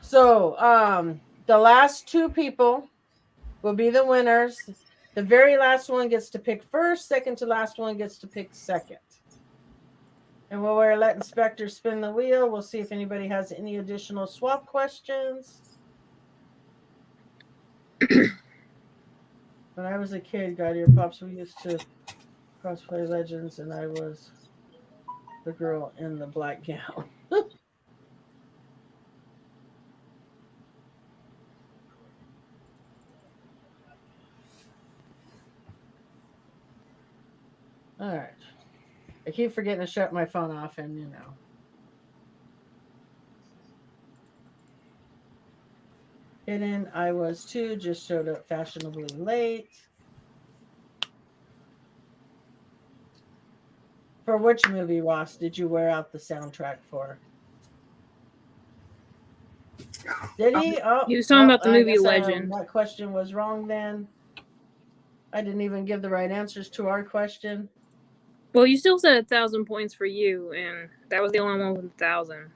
So the last two people will be the winners. The very last one gets to pick first, second to last one gets to pick second. And while we're letting Spectre spin the wheel, we'll see if anybody has any additional swap questions. When I was a kid, God, your pops, we used to cosplay Legends, and I was the girl in the black gown. All right. I keep forgetting to shut my phone off, and you know. Hidden, I was too, just showed up fashionably late. For which movie, Ross, did you wear out the soundtrack for? Did he? Oh, He was talking about the I movie guess, Legend. that question was wrong then. I didn't even give the right answers to our question. Well, you still said 1,000 points for you, and that was the only one with 1,000.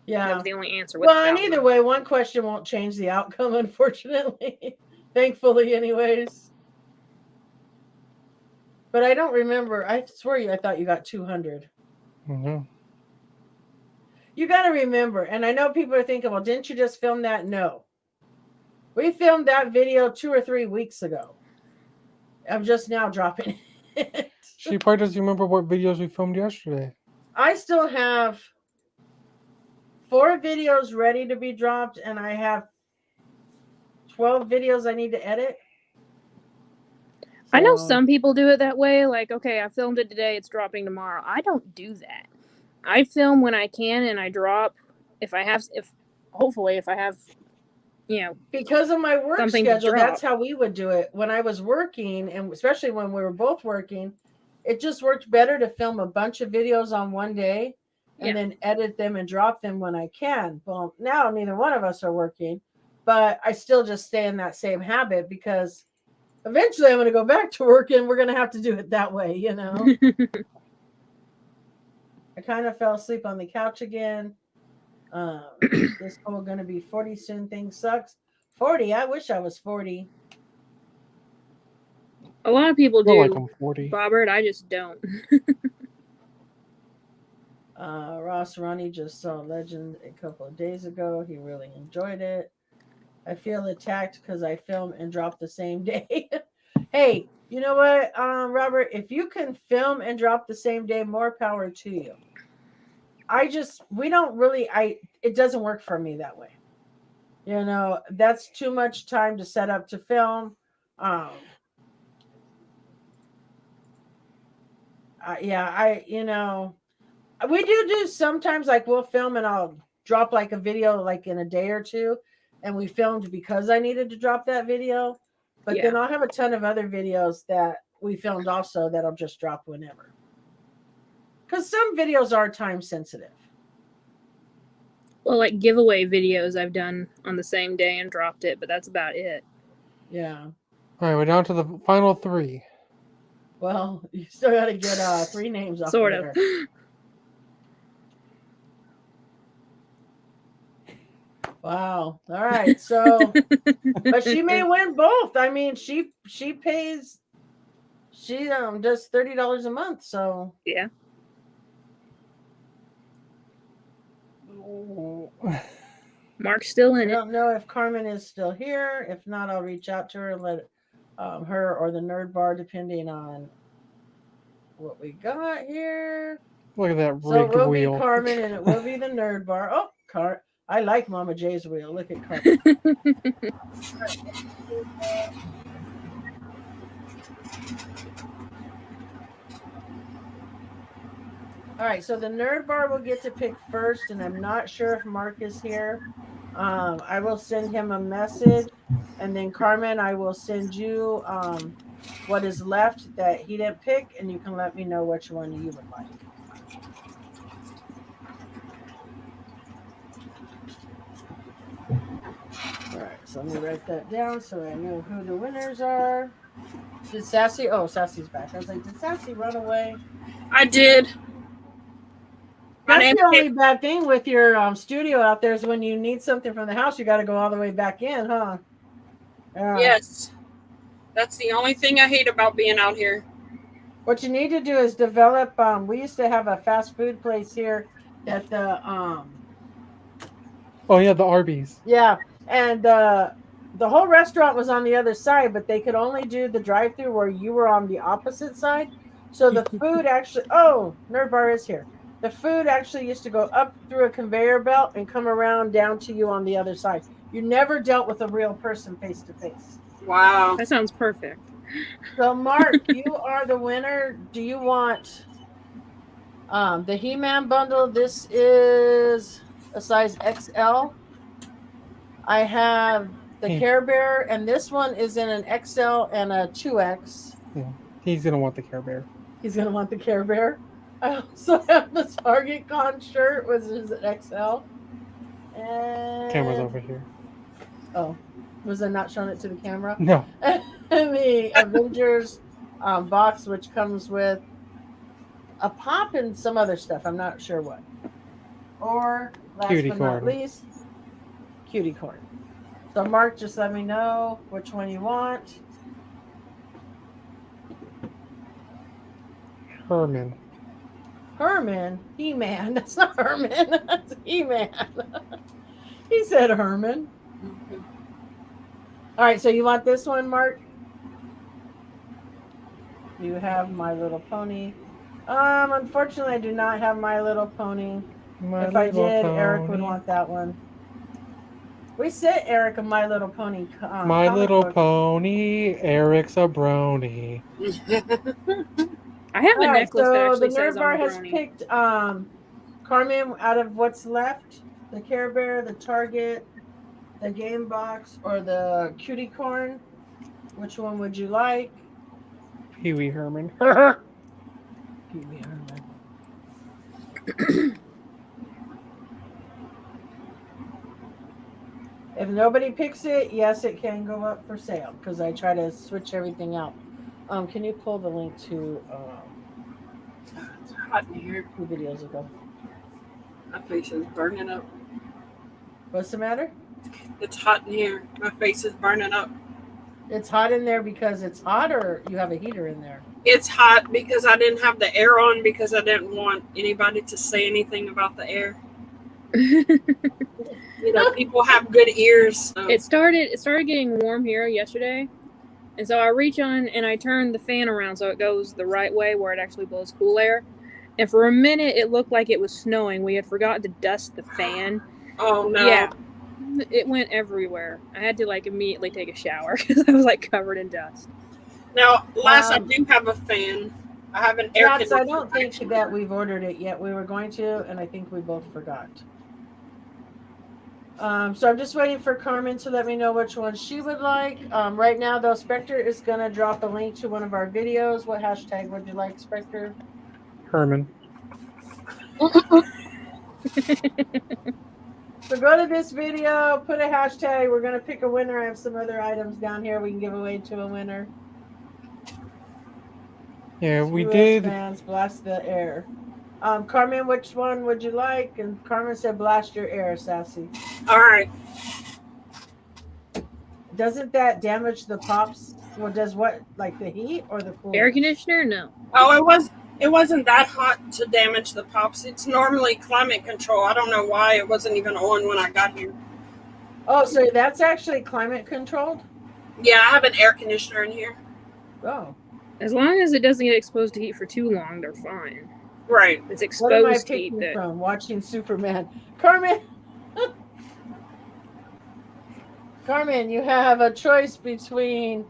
Yeah. That was the only answer with Well, and 1,000. either way, one question won't change the outcome, unfortunately. Thankfully, anyways. But I don't remember. I swear I thought you got 200. Mm-hmm. You got to remember, and I know people are thinking, well, didn't you just film that? No. We filmed that video 2 or 3 weeks ago. I'm just now dropping it. She probably doesn't remember what videos we filmed yesterday. I still have 4 videos ready to be dropped, and I have 12 videos I need to edit. I know So- some people do it that way. Like, okay, I filmed it today, it's dropping tomorrow. I don't do that. I film when I can, and I drop if I have, hopefully, if I have, because of my work something to schedule, drop. that's how we would do it when I was working, and especially when we were both working. It just worked better to film a bunch of videos on one day and then edit them and drop them when I can. Well, now neither one of us are working, but I still just stay in that same habit because eventually I'm going to go back to work and we're going to have to do it that way, you know. I kind of fell asleep on the couch again. This whole going to be 40 soon thing sucks. 40, I wish I was 40. A lot of people Feel do, like I'm 40. Bobbert. I just don't. Ross Ronnie just saw Legend a couple of days ago. He really enjoyed it. I feel attacked because I film and drop the same day. Hey, you know what, Robert? If you can film and drop the same day, more power to you. It doesn't work for me that way. You know, that's too much time to set up to film. We do sometimes, like we'll film and I'll drop like a video like in a day or two, and we filmed because I needed to drop that video. But then I'll have a ton of other videos that we filmed also that I'll just drop whenever. Because some videos are time sensitive. Well, like giveaway videos I've done on the same day and dropped it, but that's about it. Yeah. All right, we're down to the final 3. Well, you still got to get 3 names off Sort of of. there. Wow. All right. So, but she may win both. I mean, she pays. She does $30 a month. So Yeah. Mark's still in I it. don't know if Carmen is still here. If not, I'll reach out to her and let her or the Nerd Bar, depending on what we got here. Look at that So it rigged will wheel. be Carmen and it will be the Nerd Bar. Oh, I like Mama J's wheel. Look at Carmen. All right, so the Nerd Bar will get to pick first, and I'm not sure if Mark is here. I will send him a message, and then Carmen, I will send you what is left that he didn't pick, and you can let me know which one you would like. All right, so let me write that down so I know who the winners are. Did Sassy? Oh, Sassy's back. I was like, did Sassy run away? I did. That's the only bad thing with your studio out there is when you need something from the house, you got to go all the way back in, huh? Yes. That's the only thing I hate about being out here. What you need to do is develop. We used to have a fast food place here that the Oh yeah, the Arby's. Yeah, and the whole restaurant was on the other side, but they could only do the drive-through where you were on the opposite side. So the food actually. Oh, Nerd Bar is here. The food actually used to go up through a conveyor belt and come around down to you on the other side. You never dealt with a real person face to face. Wow. That sounds perfect. So, Mark, you are the winner. Do you want the He-Man bundle? This is a size XL. I have the Care Bear, and this one is in an XL and a 2X. Yeah, he's gonna want the Care Bear. He's going to want the Care Bear. I also have the Target Con shirt, which is an XL. And Camera's over here. Oh, was I not showing it to the camera? No. And the Avengers box, which comes with a pop and some other stuff. I'm not sure what. Or, last Cutie but corn. not least, cutie corn. So, Mark, just let me know which one you want. Herman. Herman? He-Man. That's not Herman. That's He-Man. He said Herman. All right, so you want this one, Mark? You have My Little Pony. Unfortunately, I do not have My Little Pony. My If I Little did, Eric would Pony. want that one. We sent Eric a My Little Pony My comic Little book. Pony. Eric's a brony. I have All a right, necklace that so the actually says Nerd I'm Bar a has brony. picked Carmen out of what's left: the Care Bear, the Target, the Game Box, or the Cutie Corn. Which one would you like? Pee Wee Herman. Pee Wee Herman. If nobody picks it, yes, it can go up for sale because I try to switch everything out. Can you pull the link to It's hot in here. 2 videos ago? My face is burning up. What's the matter? It's hot in here. My face is burning up. It's hot in there because it's hot, or you have a heater in there? It's hot because I didn't have the air on because I didn't want anybody to say anything about the air. You know, people have good ears. So. It started getting warm here yesterday, and so I reach on and I turn the fan around so it goes the right way where it actually blows cool air. And for a minute, it looked like it was snowing. We had forgotten to dust the fan. Oh no! Yeah, it went everywhere. I had to like immediately take a shower because I was like covered in dust. Now, I do have a fan. I have an air conditioner. I don't think that we've ordered it yet. We were going to, and I think we both forgot. So I'm just waiting for Carmen to let me know which one she would like. Right now, though, Spectre is going to drop a link to one of our videos. What hashtag would you like, Spectre? Herman. So go to this video, put a hashtag. We're going to pick a winner. I have some other items down here we can give away to a winner. Yeah, we US did. Fans, blast the air. Carmen, which one would you like? And Carmen said, blast your air, Sassy. All right. Doesn't that damage the pops? Well, does what, like the heat or the cool? Air conditioner? No. Oh, it wasn't that hot to damage the pops. It's normally climate control. I don't know why it wasn't even on when I got here. Oh, so that's actually climate controlled? Yeah, I have an air conditioner in here. Oh. As long as it doesn't get exposed to heat for too long, they're fine. Right. It's What am I exposed heat picking that from? Watching Superman. Carmen! Carmen, you have a choice between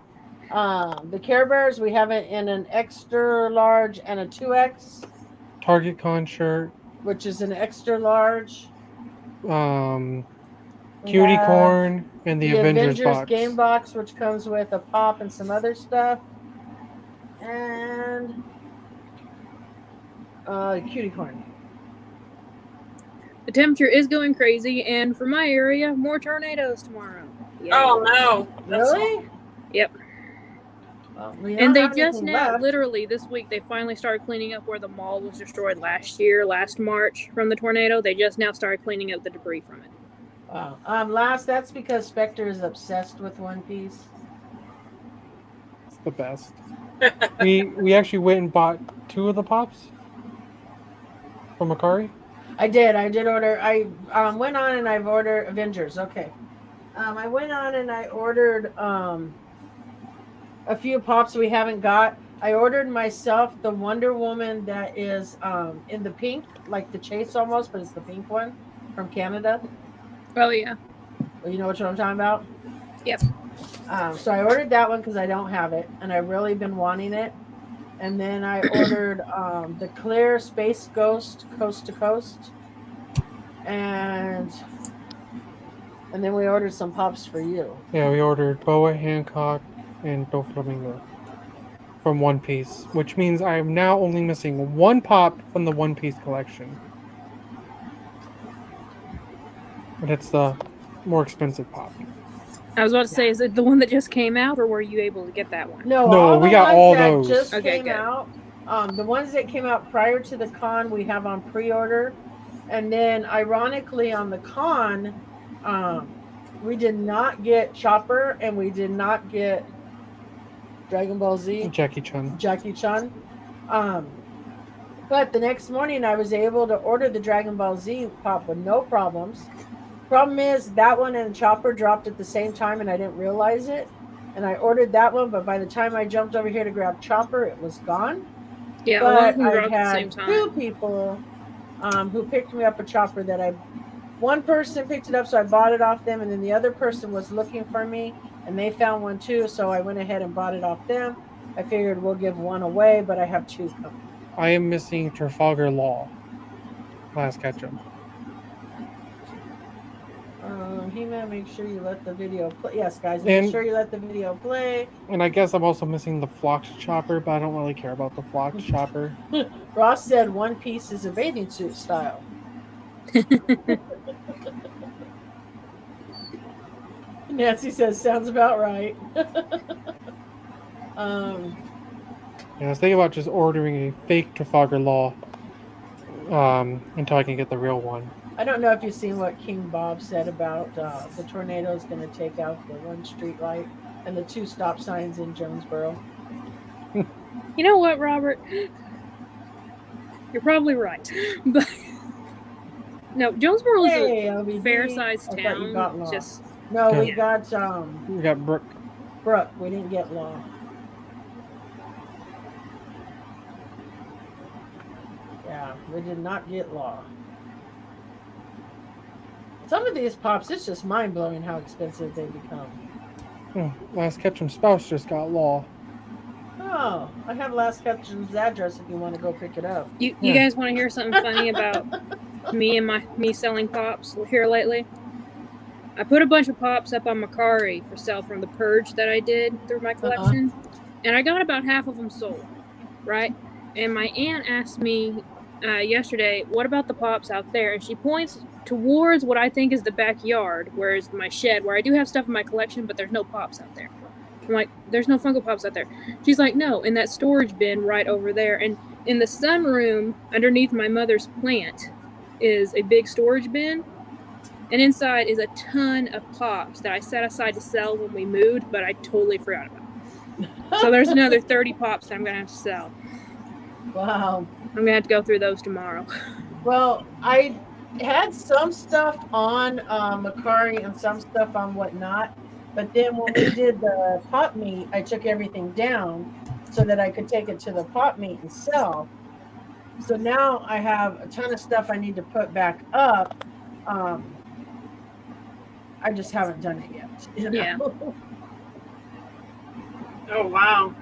the Care Bears. We have it in an extra large and a 2X, Target Con shirt. which is an extra large. We Cutie have Corn and the Avengers box. game box, which comes with a pop and some other stuff. And Cutie Corn. the temperature is going crazy, and for my area, more tornadoes tomorrow. Yay. Oh no! Really? Yep. Well, we don't And they have just anything now, left. literally this week, they finally started cleaning up where the mall was destroyed last March from the tornado. They just now started cleaning up the debris from it. Wow. That's because Spectre is obsessed with One Piece. It's the best. we actually went and bought 2 of the pops from Akari. I did order. I went on and I've ordered Avengers. Okay. I went on and I ordered a few pops we haven't got. I ordered myself the Wonder Woman that is in the pink, like the Chase almost, but it's the pink one from Canada. Oh, yeah. Well, you know what I'm talking about? Yep. So I ordered that one because I don't have it, and I've really been wanting it. And then I ordered the Clear Space Ghost Coast to Coast. And then we ordered some pops for you. Yeah, we ordered Boa Hancock and Doflamingo from One Piece, which means I am now only missing 1 pop from the One Piece collection. But it's the more expensive pop. I was about to say, is it the one that just came out, or were you able to get that one? No, we got all that those. just Okay, came good. out. The ones that came out prior to the con, we have on pre-order. And then, ironically, on the con, we did not get Chopper, and we did not get Dragon Ball Z. Jackie Chan. But the next morning, I was able to order the Dragon Ball Z pop with no problems. Problem is, that one and Chopper dropped at the same time, and I didn't realize it. and I ordered that one, but by the time I jumped over here to grab Chopper, it was gone. Yeah, a lot of But them I've dropped at the same had time. 2 people who picked me up a Chopper one person picked it up, so I bought it off them, and then the other person was looking for me, and they found one too, so I went ahead and bought it off them. I figured we'll give one away, but I have 2 coming. I am missing Trafalgar Law. Last Ketchum. He-Man, make sure you let the video play. Yes, guys, And- make sure you let the video play. And I guess I'm also missing the Phlox Chopper, but I don't really care about the Phlox Chopper. Ross said One Piece is a bathing suit style. Nancy says sounds about right. Yeah, I was thinking about just ordering a fake Trafalgar Law until I can get the real one. I don't know if you've seen what King Bob said about the tornado is going to take out the 1 street light and the 2 stop signs in Jonesboro. You know what, Robert? You're probably right. But no, Jonesboro is Hey, a LBB. fair-sized I thought you got town. Law. Just No, we Yeah. got We got Brooke. Brooke. We didn't get Law. Yeah, we did not get Law. Some of these pops, it's just mind blowing how expensive they become. Last Ketchum spouse just got Law. Oh, I have Last Ketchum's address if you want to go pick it up. you Yeah. guys want to hear something funny about me selling pops here lately? I put a bunch of pops up on Macari for sale from the purge that I did through my collection, and I got about half of them sold, right? And my aunt asked me yesterday, "What about the pops out there?" And she points towards what I think is the backyard, where is my shed, where I do have stuff in my collection, but there's no pops out there. I'm like, "There's no Funko Pops out there." She's like, "No, in that storage bin right over there." And in the sunroom underneath my mother's plant is a big storage bin. And inside is a ton of pops that I set aside to sell when we moved, but I totally forgot about. So there's another 30 pops that I'm going to have to sell. Wow. I'm going to have to go through those tomorrow. Well, I had some stuff on Macari and some stuff on whatnot, but then when we did the pop meet, I took everything down so that I could take it to the pop meet and sell. So now I have a ton of stuff I need to put back up. I just haven't done it yet. You know? Yeah. Oh wow.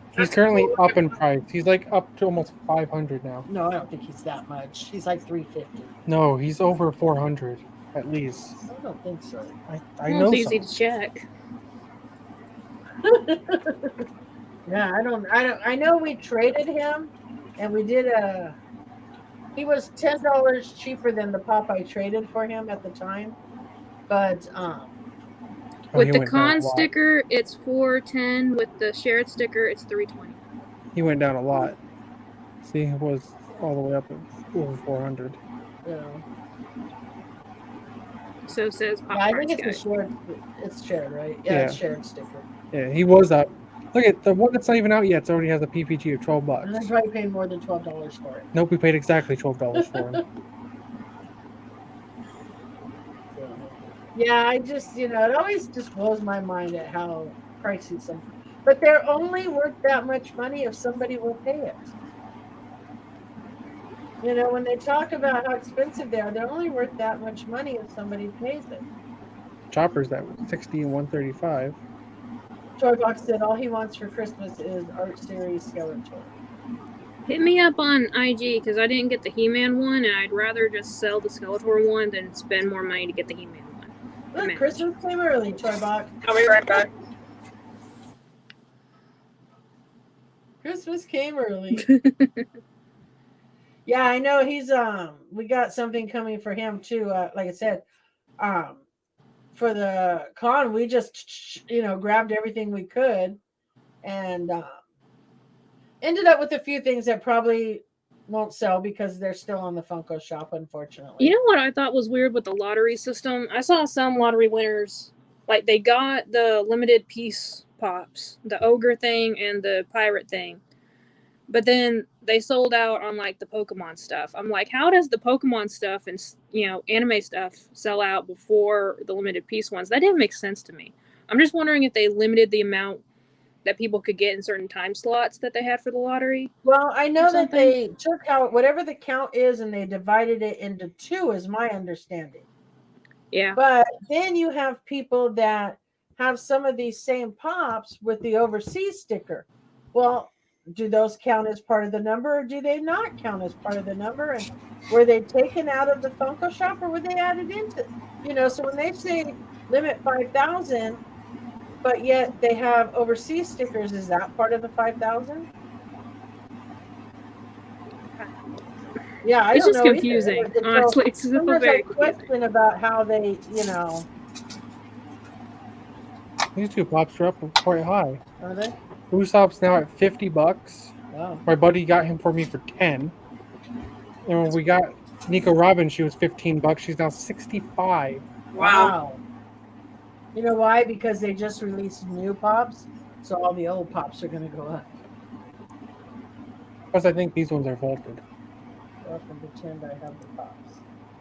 He's That's currently cool. up in price. He's like up to almost 500 now. No, I don't think he's that much. He's like 350. No, he's over 400 at least. I don't think so. I Well, know it's easy some. to check. Yeah, I know we traded him and we did he was $10 cheaper than the pop I traded for him at the time. But Oh, With he the went down a con lot. sticker, it's $410. With the shared sticker, it's $320. He went down a lot. See, it was all the way up at over 400. you know, So says Pop yeah, I Parts think Guy. it's shared, right? Yeah. It's shared sticker. Yeah, he was up. Look at the one that's not even out yet. It already has a PPG of 12 bucks. And I probably paid more than $12 for it. Nope, we paid exactly $12 for him. Yeah, I just, it always just blows my mind at how pricey some. But they're only worth that much money if somebody will pay it. When they talk about how expensive they are, they're only worth that much money if somebody pays it. Choppers that was 60 and 135. Toybox said all he wants for Christmas is Art Series Skeletor. Hit me up on IG because I didn't get the He-Man one, and I'd rather just sell the Skeletor one than spend more money to get the He-Man one. Look, Man. Christmas came early, Toybox. I'll be right back. Christmas came early. Yeah, I know he's we got something coming for him too. Like I said, for the con, we just grabbed everything we could and ended up with a few things that probably won't sell because they're still on the Funko shop, unfortunately. You know what I thought was weird with the lottery system? I saw some lottery winners, like they got the limited piece pops, the ogre thing and the pirate thing. But then they sold out on like the Pokemon stuff. I'm like, how does the Pokemon stuff and anime stuff sell out before the limited piece ones? That didn't make sense to me. I'm just wondering if they limited the amount that people could get in certain time slots that they had for the lottery. Well, I know that something? they took out whatever the count is and they divided it into two, is my understanding. Yeah. But then you have people that have some of these same pops with the overseas sticker. Well, do those count as part of the number or do they not count as part of the number? And were they taken out of the Funko shop or were they added into, so when they say limit 5,000, but yet they have overseas stickers, is that part of the 5,000? Yeah, I It's don't just know confusing. either. And Honestly, it's so sometimes very I confusing. question about how they, These two pops are up quite high. are they? Usopp's now at $50. Wow. My buddy got him for me for 10. And when we got Nico Robbins, she was $15. She's now 65. Wow. You know why? Because they just released new pops, so all the old pops are going to go up. Plus, I think these ones are vaulted. So I can pretend I have the pops.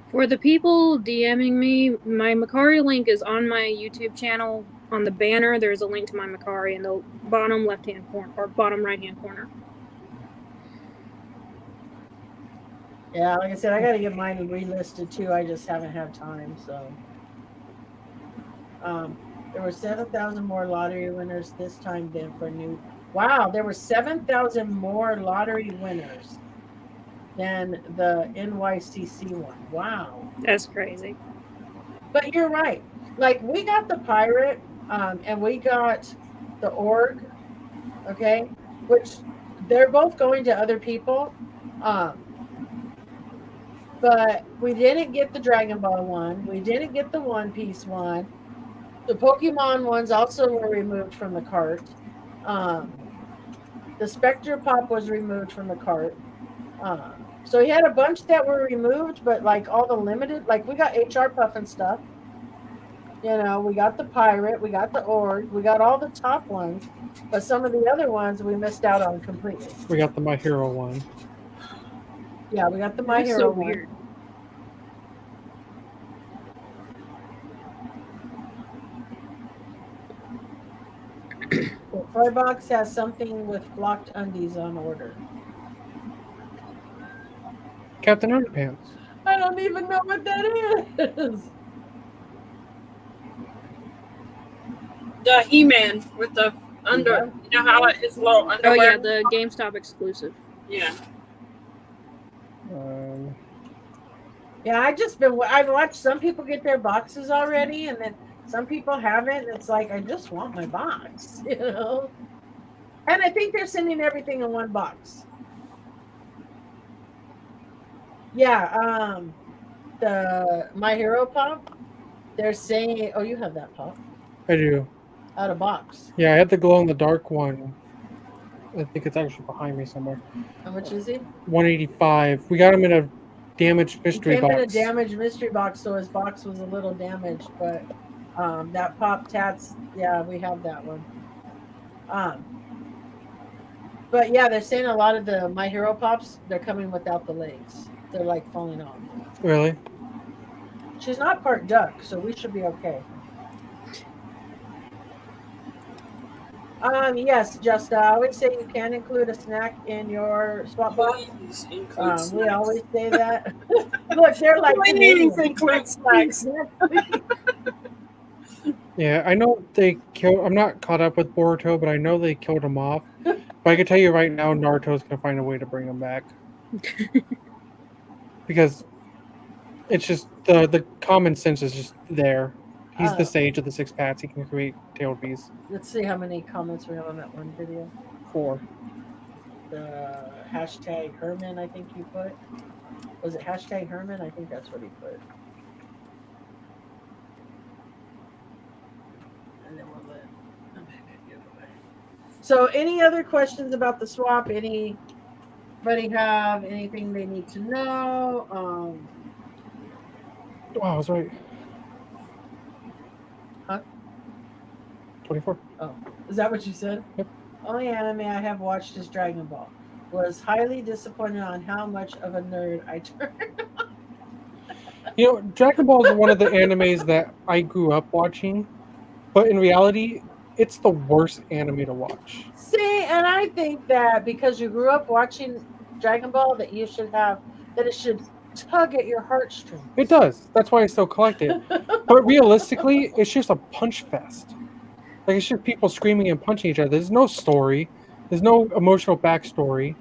For the people DMing me, my Macari link is on my YouTube channel. On the banner, there's a link to my Macari in the bottom left-hand corner or bottom right-hand corner. Yeah, like I said, I got to get mine relisted too. I just haven't had time. So, there were 7,000 more lottery winners this time than for new. Wow, there were 7,000 more lottery winners than the NYCC one. Wow. That's crazy. But you're right. Like, we got the pirate, and we got the org, okay, which they're both going to other people. But we didn't get the Dragon Ball one. We didn't get the One Piece one. The Pokemon ones also were removed from the cart. The Spectre Pop was removed from the cart. So he had a bunch that were removed, but like all the limited, like we got HR Puff and stuff. We got the Pirate, we got the Org, we got all the top ones, but some of the other ones we missed out on completely. We got the My Hero one. Yeah, we got the My That's Hero so one. weird. The toy box has something with flocked undies on order. Captain Underpants. I don't even know what that is. The He-Man with the under, you know how his little Oh underwear. yeah, the GameStop exclusive. Yeah. Yeah, I've watched some people get their boxes already, and then some people haven't. And it's like, I just want my box, And I think they're sending everything in one box. Yeah, the My Hero Pop, they're saying, oh, you have that pop I do. out of box. Yeah, I had the glow in the dark one. I think it's actually behind me somewhere. How much is he? 185. We got him in a damaged mystery He came box. in a damaged mystery box, so his box was a little damaged, but that Pop Tats, yeah, we have that one. But yeah, they're saying a lot of the My Hero Pops, they're coming without the legs. They're like falling off. Really? She's not part duck, so we should be okay. Yes, just I always say you can include a snack in your swap box. Please include snacks. We always say that. Look, they're like Please include snacks. Yeah, I know they killed. I'm not caught up with Boruto, but I know they killed him off. But I can tell you right now, Naruto's gonna find a way to bring him back because it's just the common sense is just there. He's the sage of the six paths. He can create tailed beasts. Let's see how many comments we have on that one video. 4. The hashtag Herman, I think you put. Was it hashtag Herman? I think that's what he put. And then we'll let give away. So, any other questions about the swap? Anybody have anything they need to know? Wow, I was right. Huh? 24. Oh, is that what you said? Yep. Only anime I have watched is Dragon Ball. Was highly disappointed on how much of a nerd I turned. You know, Dragon Ball is one of the animes that I grew up watching. But in reality, it's the worst anime to watch. See, and I think that because you grew up watching Dragon Ball, that you should have that it should tug at your heartstrings. It does. That's why I still collect it. But realistically, it's just a punch fest. Like it's just people screaming and punching each other. There's no story. There's no emotional backstory.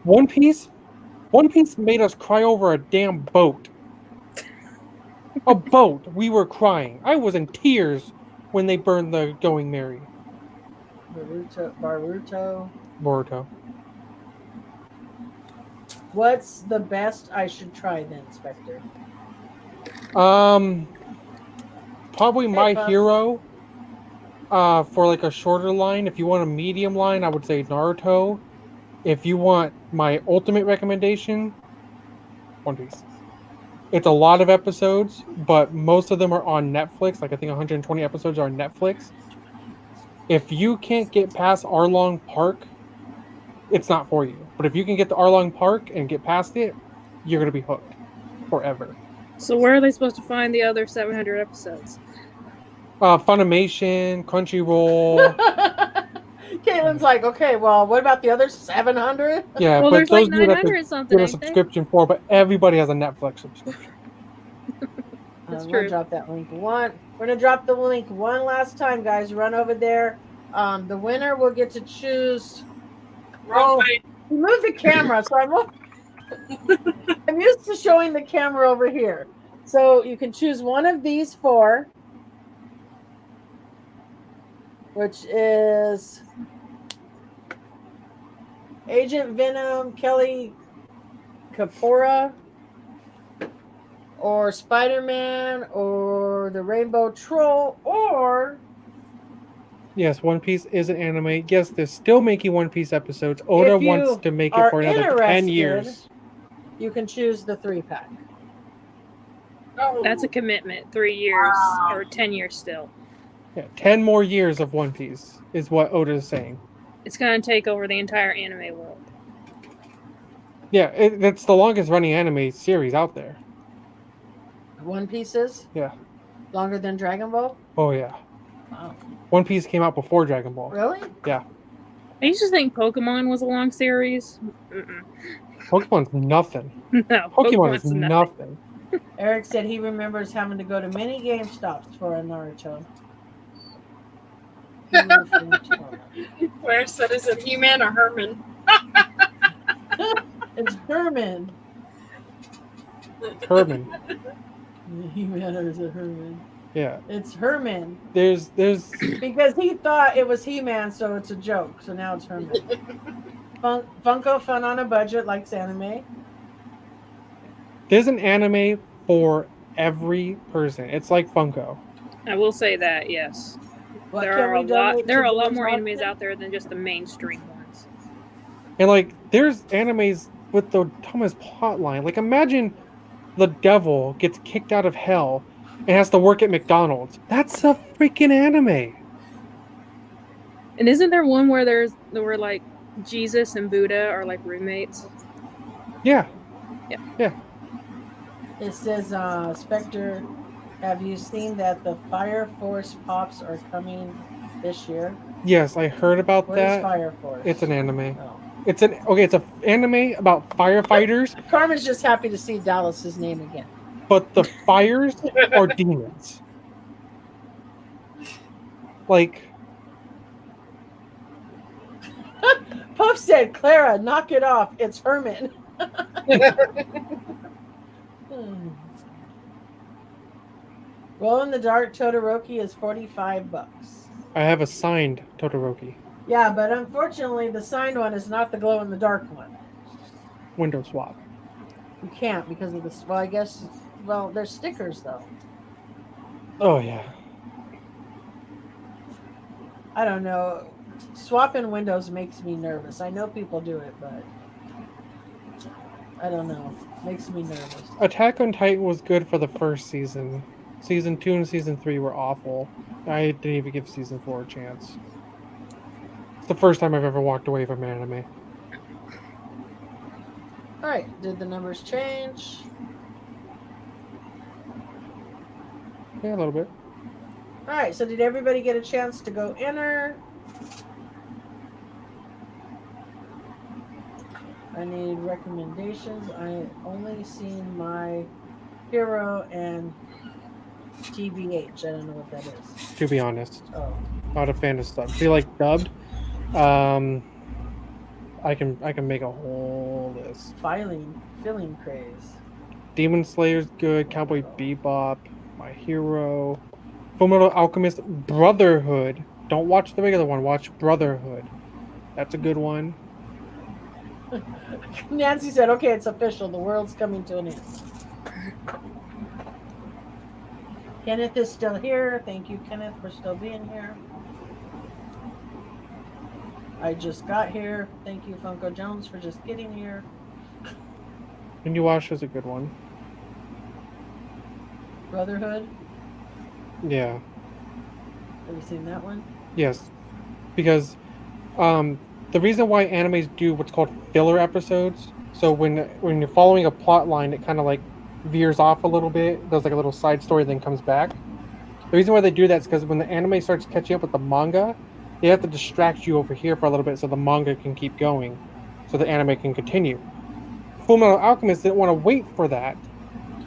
One Piece, One Piece made us cry over a damn boat. A boat. We were crying. I was in tears when they burned the Going Merry. Baruto. Boruto. What's the best I should try then, Spectre? Probably My Puff. Hero. For like a shorter line. If you want a medium line, I would say Naruto. If you want my ultimate recommendation, One Piece. It's a lot of episodes, but most of them are on Netflix. Like I think 120 episodes are on Netflix. If you can't get past Arlong Park, it's not for you. But if you can get to Arlong Park and get past it, you're gonna be hooked forever. So where are they supposed to find the other 700 episodes? Funimation, Crunchyroll. Caitlin's like, okay, well, what about the other 700? Yeah, Well, but there's like those you have to 900 something, get a ain't they? subscription for. But everybody has a Netflix subscription. That's I'm gonna true. drop that link one. We're gonna drop the link one last time, guys. Run over there. The winner will get to choose. Wrong way. Move the camera, so I'm used to showing the camera over here. So you can choose one of these four, which is Agent Venom, Kelly Kapora, or Spider-Man, or the Rainbow Troll, or Yes, One Piece is an anime. Yes, they're still making One Piece episodes. Oda If you wants to make it are for another 10 interested, years. you can choose the 3-pack. Oh, That's a commitment. 3 years or 10 years still. Yeah, 10 more years of One Piece is what Oda is saying. It's gonna take over the entire anime world. Yeah, it's the longest running anime series out there. One Pieces? Yeah. Longer than Dragon Ball? Oh, yeah. Wow. One Piece came out before Dragon Ball. Really? Yeah. I used to think Pokemon was a long series. Mm-mm. Pokemon's nothing. No, Pokemon is Pokemon's nothing. nothing. Eric said he remembers having to go to many GameStops for a Naruto. where said is it He-Man or Herman? It's Herman. Herman. He-Man or is it Herman? Yeah. It's Herman. There's Because he thought it was He-Man, so it's a joke. So now it's Herman. Funko Fun on a Budget likes anime. there's an anime for every person. It's like Funko. I will say that, yes. What There can are we a lot. donate There to are a lot Boys more Watching? animes out there than just the mainstream ones. And like there's animes with the dumbest plotline. Like imagine the devil gets kicked out of hell and has to work at McDonald's. That's a freaking anime. And isn't there one where where like Jesus and Buddha are like roommates? Yeah. It says, Spectre, have you seen that the Fire Force Pops are coming this year? Yes, I heard about What is that. Fire Force? It's an anime. Oh. It's an anime about firefighters, Carmen's just happy to see Dallas's name again. but the fires are demons. Like Puff said, Clara, knock it off. It's Herman. Glow in the Dark Todoroki is $45. I have a signed Todoroki Yeah, but unfortunately, the signed one is not the glow in the dark one. window swap. You can't because of this. Well, I guess. Well, they're stickers though. Oh yeah. I don't know. Swapping windows makes me nervous. I know people do it, but I don't know. Makes me nervous. Attack on Titan was good for the first season. Season 2 and Season 3 were awful. I didn't even give Season 4 a chance. It's the first time I've ever walked away from an anime. All right. Did the numbers change? Yeah, a little bit. All right, so did everybody get a chance to go enter? I need recommendations. I only seen My Hero and TBH. I don't know what that is. To be honest, Oh, not a fan of sub. Feel like dubbed. I can make a whole list. filling craze. Demon Slayer's good. Cowboy Bebop. My Hero. Fullmetal Alchemist Brotherhood. Don't watch the regular one. Watch Brotherhood. That's a good one. Nancy said, "Okay, it's official. The world's coming to an end." Kenneth is still here. Thank you, Kenneth, for still being here. I just got here. Thank you, Funko Jones, for just getting here. Inuyasha is a good one. Brotherhood. Yeah. Have you seen that one? Yes. Because the reason why animes do what's called filler episodes, so when you're following a plot line, it kind of like veers off a little bit, does like a little side story, then comes back. The reason why they do that is because when the anime starts catching up with the manga, they have to distract you over here for a little bit so the manga can keep going, so the anime can continue. Fullmetal Alchemist didn't want to wait for that,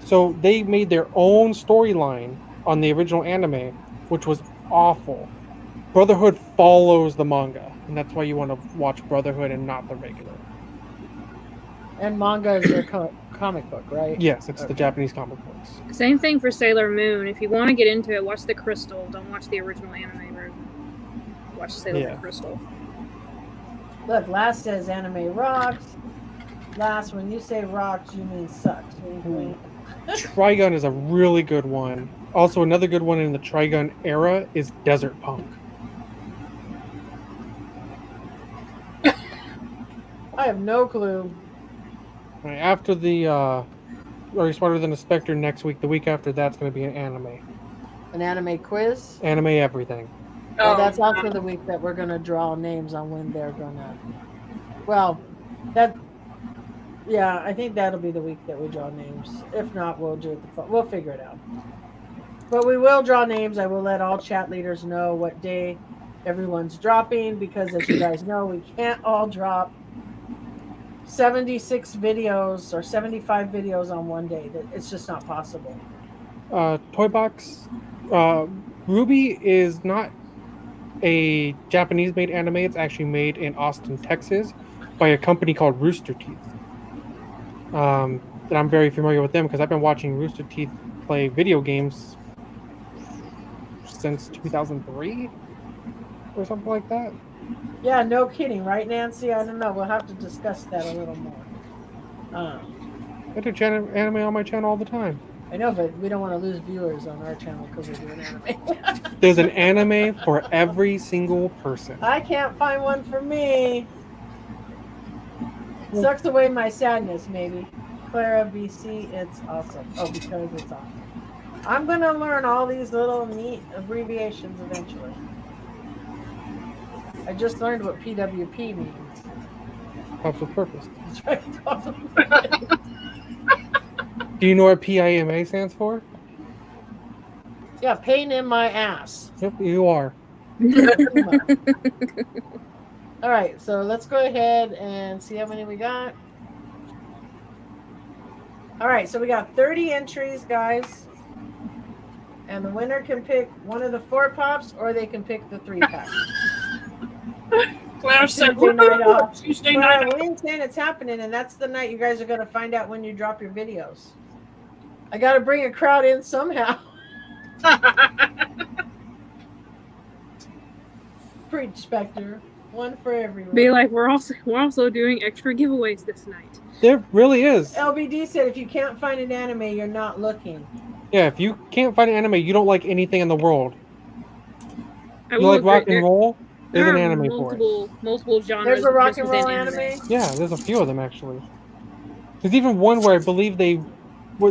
so they made their own storyline on the original anime, which was awful. Brotherhood follows the manga, and that's why you want to watch Brotherhood and not the regular. And manga is their comic book, right? Yes, it's the Okay. Japanese comic books. Same thing for Sailor Moon. If you want to get into it, watch the Crystal. Don't watch the original anime version. Watch Sailor Yeah. Moon Crystal. Look, Last says anime rocks. Last, when you say rocks, you mean sucks. Wink, wink. Trigun is a really good one. Also, another good one in the Trigun era is Desert Punk. I have no clue. Right, after the Are You Smarter Than a Spectre next week, the week after that's going to be an anime. An anime quiz? Anime everything. Well, that's also the week that we're going to draw names on when they're going to. Well, yeah, I think that'll be the week that we draw names. If not, we'll do it. We'll figure it out. But we will draw names. I will let all chat leaders know what day everyone's dropping because, as you guys know, we can't all drop 76 videos or 75 videos on one day. It's just not possible. Toy Box. Ruby is not a Japanese-made anime. It's actually made in Austin, Texas, by a company called Rooster Teeth. And I'm very familiar with them because I've been watching Rooster Teeth play video games since 2003 or something like that. Yeah, no kidding, right, Nancy? I don't know. We'll have to discuss that a little more. I do anime on my channel all the time. I know, but we don't want to lose viewers on our channel because we're doing anime. There's an anime for every single person. I can't find one for me. Sucks away my sadness, maybe. Clara BC, it's awesome. Oh, because it's awesome. I'm going to learn all these little neat abbreviations eventually. I just learned what PWP means. Helps with purpose. That's right. Do you know what PIMA stands for? Yeah, pain in my ass. Yep, you are. All right, so let's go ahead and see how many we got. All right, so we got 30 entries, guys. And the winner can pick one of the 4 pops or they can pick the 3 pack. Claire said, Tuesday night off. Tuesday Clara, night we ain't saying it's happening, and that's the night you guys are going to find out when you drop your videos. I got to bring a crowd in somehow. Preach, Spectre. One for everyone. Be like, we're also doing extra giveaways this night. There really is. LBD said if you can't find an anime, you're not looking. Yeah, if you can't find an anime, you don't like anything in the world. I You will like agree, rock and roll? There's there an are anime for it. multiple genres. There's a rock just and within roll anime. Yeah, there's a few of them actually. There's even one where I believe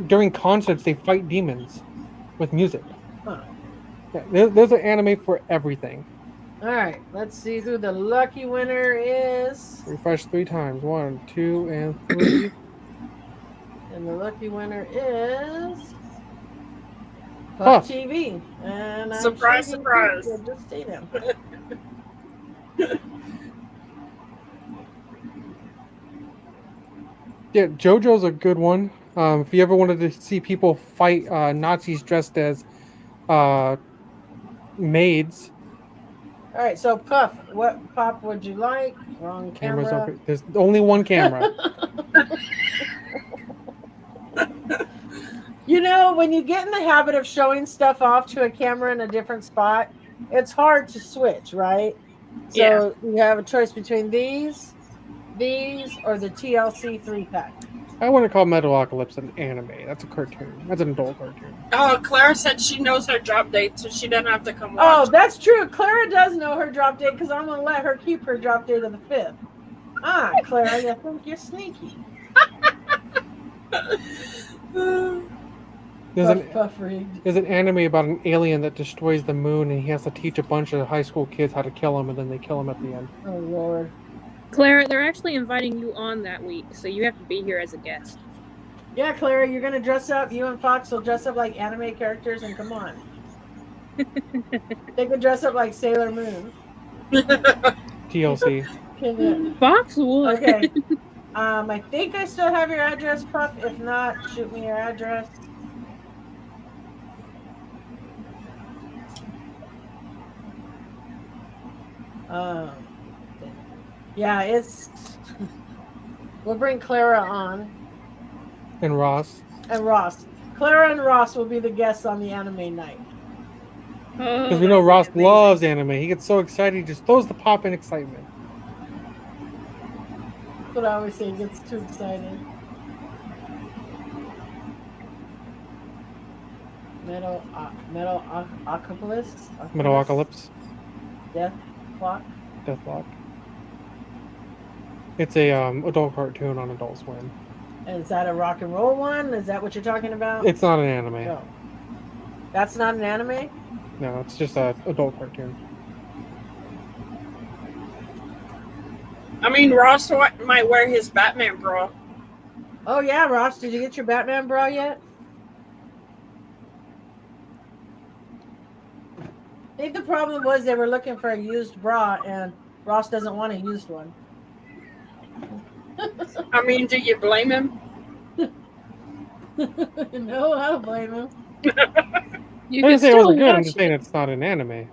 during concerts they fight demons with music. Huh. Yeah, there's an anime for everything. All right, let's see who the lucky winner is. Refresh 3 times. 1, 2, and 3. And the lucky winner is Puff Puff. TV. And I'm Surprise, sure surprise. You'll just see them. Yeah, JoJo's a good one. If you ever wanted to see people fight Nazis dressed as maids, All right, so Puff, what pop would you like? Wrong cameras camera. over. There's only one camera. You know, when you get in the habit of showing stuff off to a camera in a different spot, it's hard to switch, right? So you have a choice between these, or the TLC 3-pack. I wouldn't call Metalocalypse an anime. That's a cartoon. That's an adult cartoon. Oh, Clara said she knows her drop date, so she doesn't have to come Oh, watch. that's true. Clara does know her drop date because I'm going to let her keep her drop date of the 5th. Ah, Clara, I think you're sneaky. There's an anime about an alien that destroys the moon, and he has to teach a bunch of high school kids how to kill him, and then they kill him at the end. Oh, Lord. Clara, they're actually inviting you on that week, so you have to be here as a guest. Yeah, Clara, you're going to dress up. You and Fox will dress up like anime characters, and come on. They could dress up like Sailor Moon. TLC. Can you? Fox would. Okay. I think I still have your address, Puff. If not, shoot me your address. Yeah, it's. We'll bring Clara on. And Ross. And Ross. Clara and Ross will be the guests on the anime night. Because we know Ross loves anime. He gets so excited, he just throws the pop in excitement. That's what I always say, he gets too excited. Metalocalypse? Metalocalypse. Death Clock? Deathlock. It's a adult cartoon on Adult Swim. And is that a rock and roll one? Is that what you're talking about? It's not an anime. No. That's not an anime? No, it's just an adult cartoon. I mean, Ross might wear his Batman bra. Oh yeah, Ross, did you get your Batman bra yet? I think the problem was they were looking for a used bra and Ross doesn't want a used one. I mean, do you blame him? No, I don't blame him. You I can didn't say it still wasn't good, I'm watch just it. saying it's not an anime.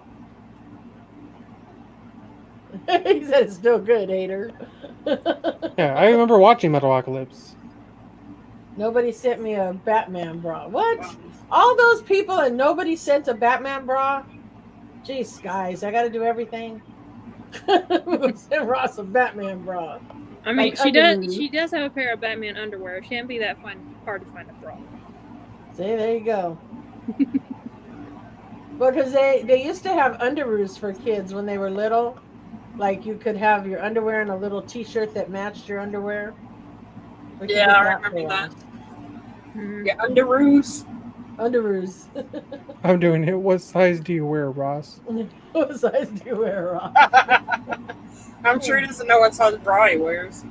He said it's still good, hater. Yeah, I remember watching Metalocalypse. Nobody sent me a Batman bra. What? All those people and nobody sent a Batman bra? Jeez, guys, I gotta do everything. Send Ross a Batman bra. I mean, Like she does. underwear. She does have a pair of Batman underwear. It can't be that hard to find a bra. See, there you go. Because they used to have underoos for kids when they were little. Like you could have your underwear and a little T-shirt that matched your underwear. We could Yeah, get I that remember for that. us. Mhm. Yeah, underoos. Underoos. I'm doing it. What size do you wear, Ross? What size do you wear, Ross? I'm sure he doesn't know what size bra he wears.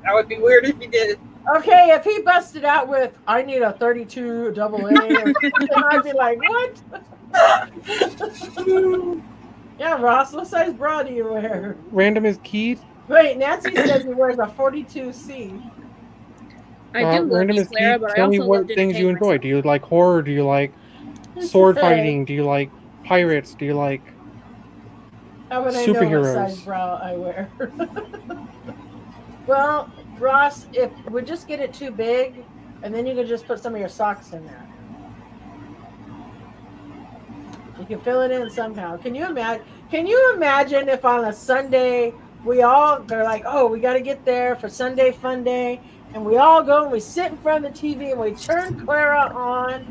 That would be weird if he did. Okay, if he busted out with, I need a 32 double A, or something, I'd be like, what? Yeah, Ross, what size bra do you wear? Random is Keith. Wait, Nancy says he wears a 42C. I do love Random you, is Clara, Keith. but I Tell me also what love to things you entertain enjoy. Do you like horror? Do you like sword fighting? Do you like pirates? Do you like How would I know what superheroes? size bra I wear? Well, Ross, if we just get it too big, and then you can just put some of your socks in there. You can fill it in somehow. Can you imagine? Can you imagine if on a Sunday they're like, oh, we got to get there for Sunday Fun Day, and we all go and we sit in front of the TV and we turn Clara on,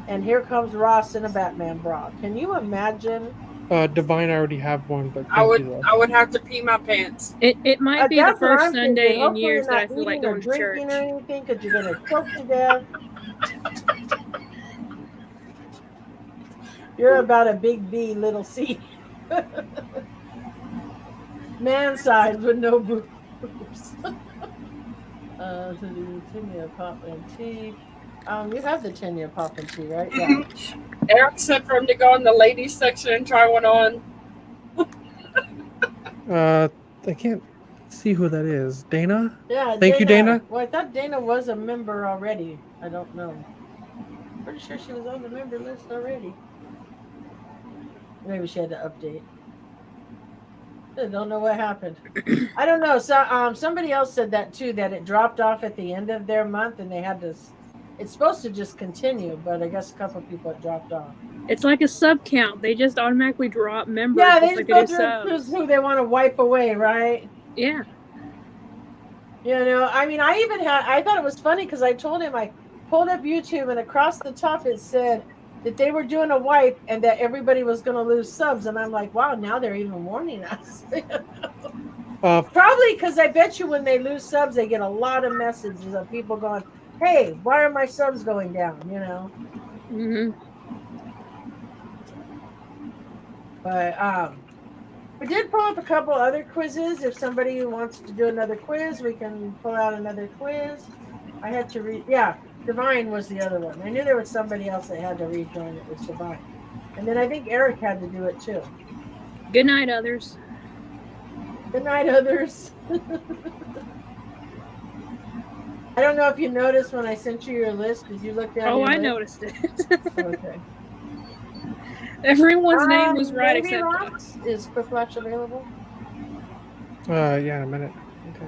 and here comes Ross in a Batman bra. Can you imagine? Divine, I already have one, but I thank you though. would have to pee my pants. It might be the That's what first I'm Sunday thinking. in Hopefully years you're that I not feel like eating or going to church. drinking or anything because you're going to choke to death. You're about a big B, little C. Man size with no boobs. So you send me a pop and tea. You have the 10-year popping too, right? Yeah. Mhm. Eric said for him to go in the ladies section and try one on. I can't see who that is. Dana? Yeah. Thank you, Dana. Well, I thought Dana was a member already. I don't know. Pretty sure she was on the member list already. Maybe she had to update. I don't know what happened. I don't know. So, somebody else said that too. That it dropped off at the end of their month, and they had to. It's supposed to just continue, but I guess a couple of people had dropped off. It's like a sub count. They just automatically drop members Yeah, they just like just they go do through subs. who they want to wipe away, right? Yeah. You know, I mean, I thought it was funny because I told him I pulled up YouTube and across the top it said that they were doing a wipe and that everybody was going to lose subs, and I'm like, wow, now they're even warning us. Probably because I bet you when they lose subs, they get a lot of messages of people going, "Hey, why are my subs going down?" You know. Mm-hmm. But we did pull up a couple other quizzes. If somebody wants to do another quiz, we can pull out another quiz. I had to read. Yeah, Divine was the other one. I knew there was somebody else that had to rejoin. It was Divine, and then I think Eric had to do it too. Good night, others. Good night, others. I don't know if you noticed when I sent you your list. Did you look down? Oh, I list? noticed it. Okay. Everyone's name was right maybe except Ross. Is Quiplash available? Yeah, in a minute. Okay.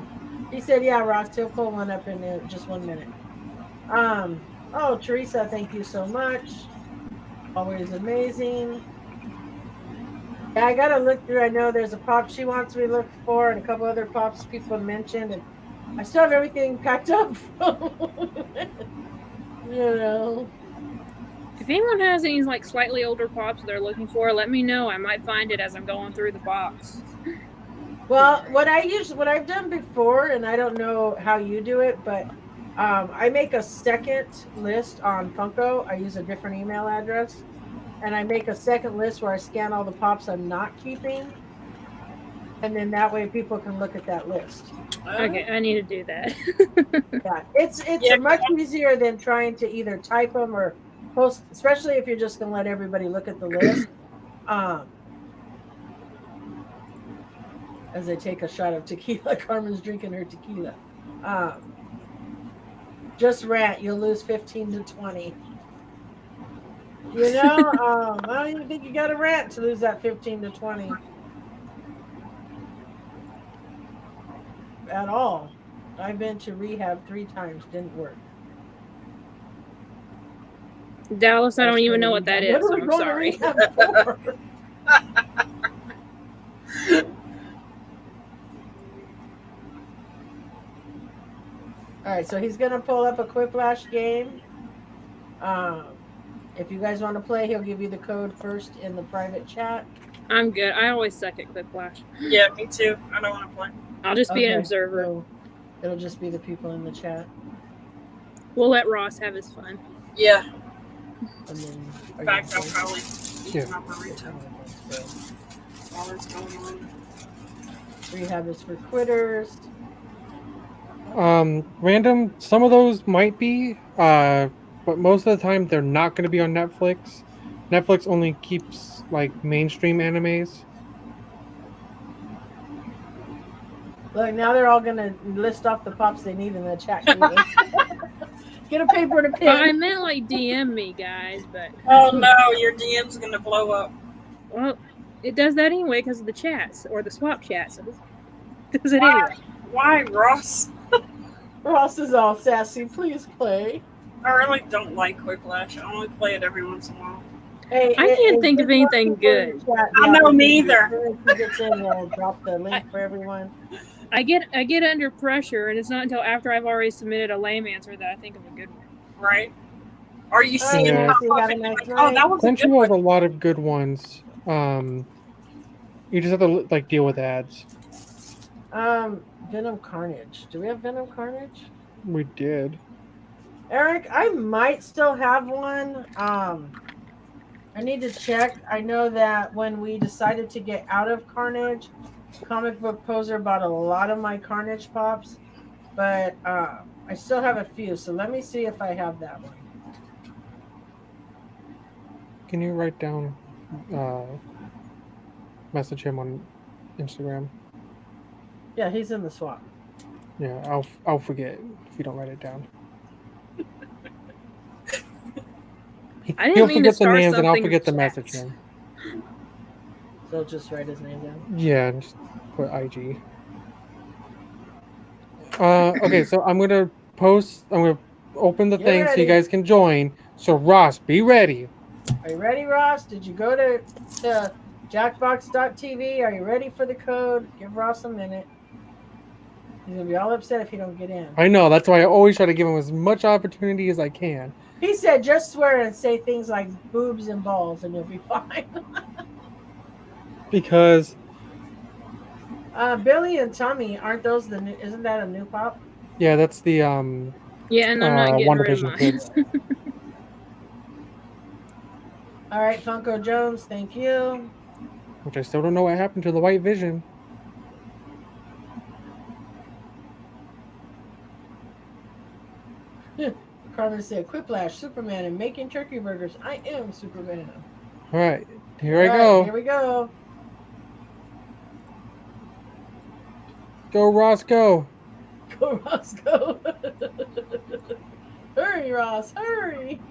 He said, "Yeah, Ross. He'll pull one up in just 1 minute." Oh, Teresa, thank you so much. Always amazing. Yeah, I gotta look through. I know there's a pop she wants me to look for, and a couple other pops people mentioned, and I still have everything packed up. You know. If anyone has any like slightly older pops they're looking for, let me know. I might find it as I'm going through the box. Well, what I've done before, and I don't know how you do it, but I make a second list on Funko. I use a different email address, and I make a second list where I scan all the pops I'm not keeping, and then that way people can look at that list. Okay, I need to do that. Yeah, it's much easier than trying to either type them or post, especially if you're just going to let everybody look at the list. As I take a shot of tequila, Carmen's drinking her tequila. Just rant, you'll lose 15 to 20. You know, I don't even think you got to rant to lose that 15 to 20 at all. I've been to rehab 3 times, didn't work. Dallas, I don't even know what that is, so I'm sorry. All right, so he's going to pull up a Quiplash game. If you guys want to play, he'll give you the code first in the private chat. I'm good. I always suck at Quiplash. Yeah, me too. I don't want to play. I'll just be an observer. So it'll just be the people in the chat. We'll let Ross have his fun. Yeah. And then, In fact, I'll probably Yeah. while it's going on. Rehab is for quitters. Random. Some of those might be, but most of the time they're not going to be on Netflix. Netflix only keeps like mainstream animes. Look, now they're all gonna list off the pops they need in the chat. Get a paper and a pen. I meant like DM me, guys, but Oh no, your DM's gonna blow up. well, it does that anyway because of the chats or the swap chats. So it does it Why? anyway. Why, Ross? Ross is all sassy. Please play. I really don't like Quiplash. I only play it every once in a while. Hey, I can't think of anything good. I know, me either. He gets in, we'll drop the link for everyone. I get under pressure, and it's not until after I've already submitted a lame answer that I think of a good one. Right? Are you seeing Yeah. pop You up had a and nice like, oh, night? that was a good Crunchyroll has one? a lot of good ones. You just have to like deal with ads. Venom Carnage. Do we have Venom Carnage? We did. Eric, I might still have one. I need to check. I know that when we decided to get out of Carnage, Comic Book Poser bought a lot of my Carnage pops, but I still have a few. So let me see if I have that one. can you write down, message him on Instagram? Yeah, he's in the swap. Yeah, I'll forget if you don't write it down. I didn't He'll mean to forget the start names and I'll something forget to with message chats. him. So just write his name down. Yeah, and just put IG. Okay, so I'm gonna open the Get thing so you ready. guys can join. So Ross, be ready. Are you ready, Ross? Did you go to jackbox.tv? Are you ready for the code? Give Ross a minute. He's gonna be all upset if you don't get in. I know, that's why I always try to give him as much opportunity as I can. He said just swear and say things like boobs and balls and you'll be fine. Because Billy and Tommy, aren't those the new, isn't that a new pop? yeah, that's the Yeah, and I'm not getting rid of WandaVision mine. kids. All right, Funko Jones, thank you. Which I still don't know what happened to the White Vision. Carmen said, Quiplash, Superman, and making turkey burgers. I am Superman. Alright, here All I right, go. Here we go. Go Ross, go. Go, Ross, go. Hurry, Ross, hurry.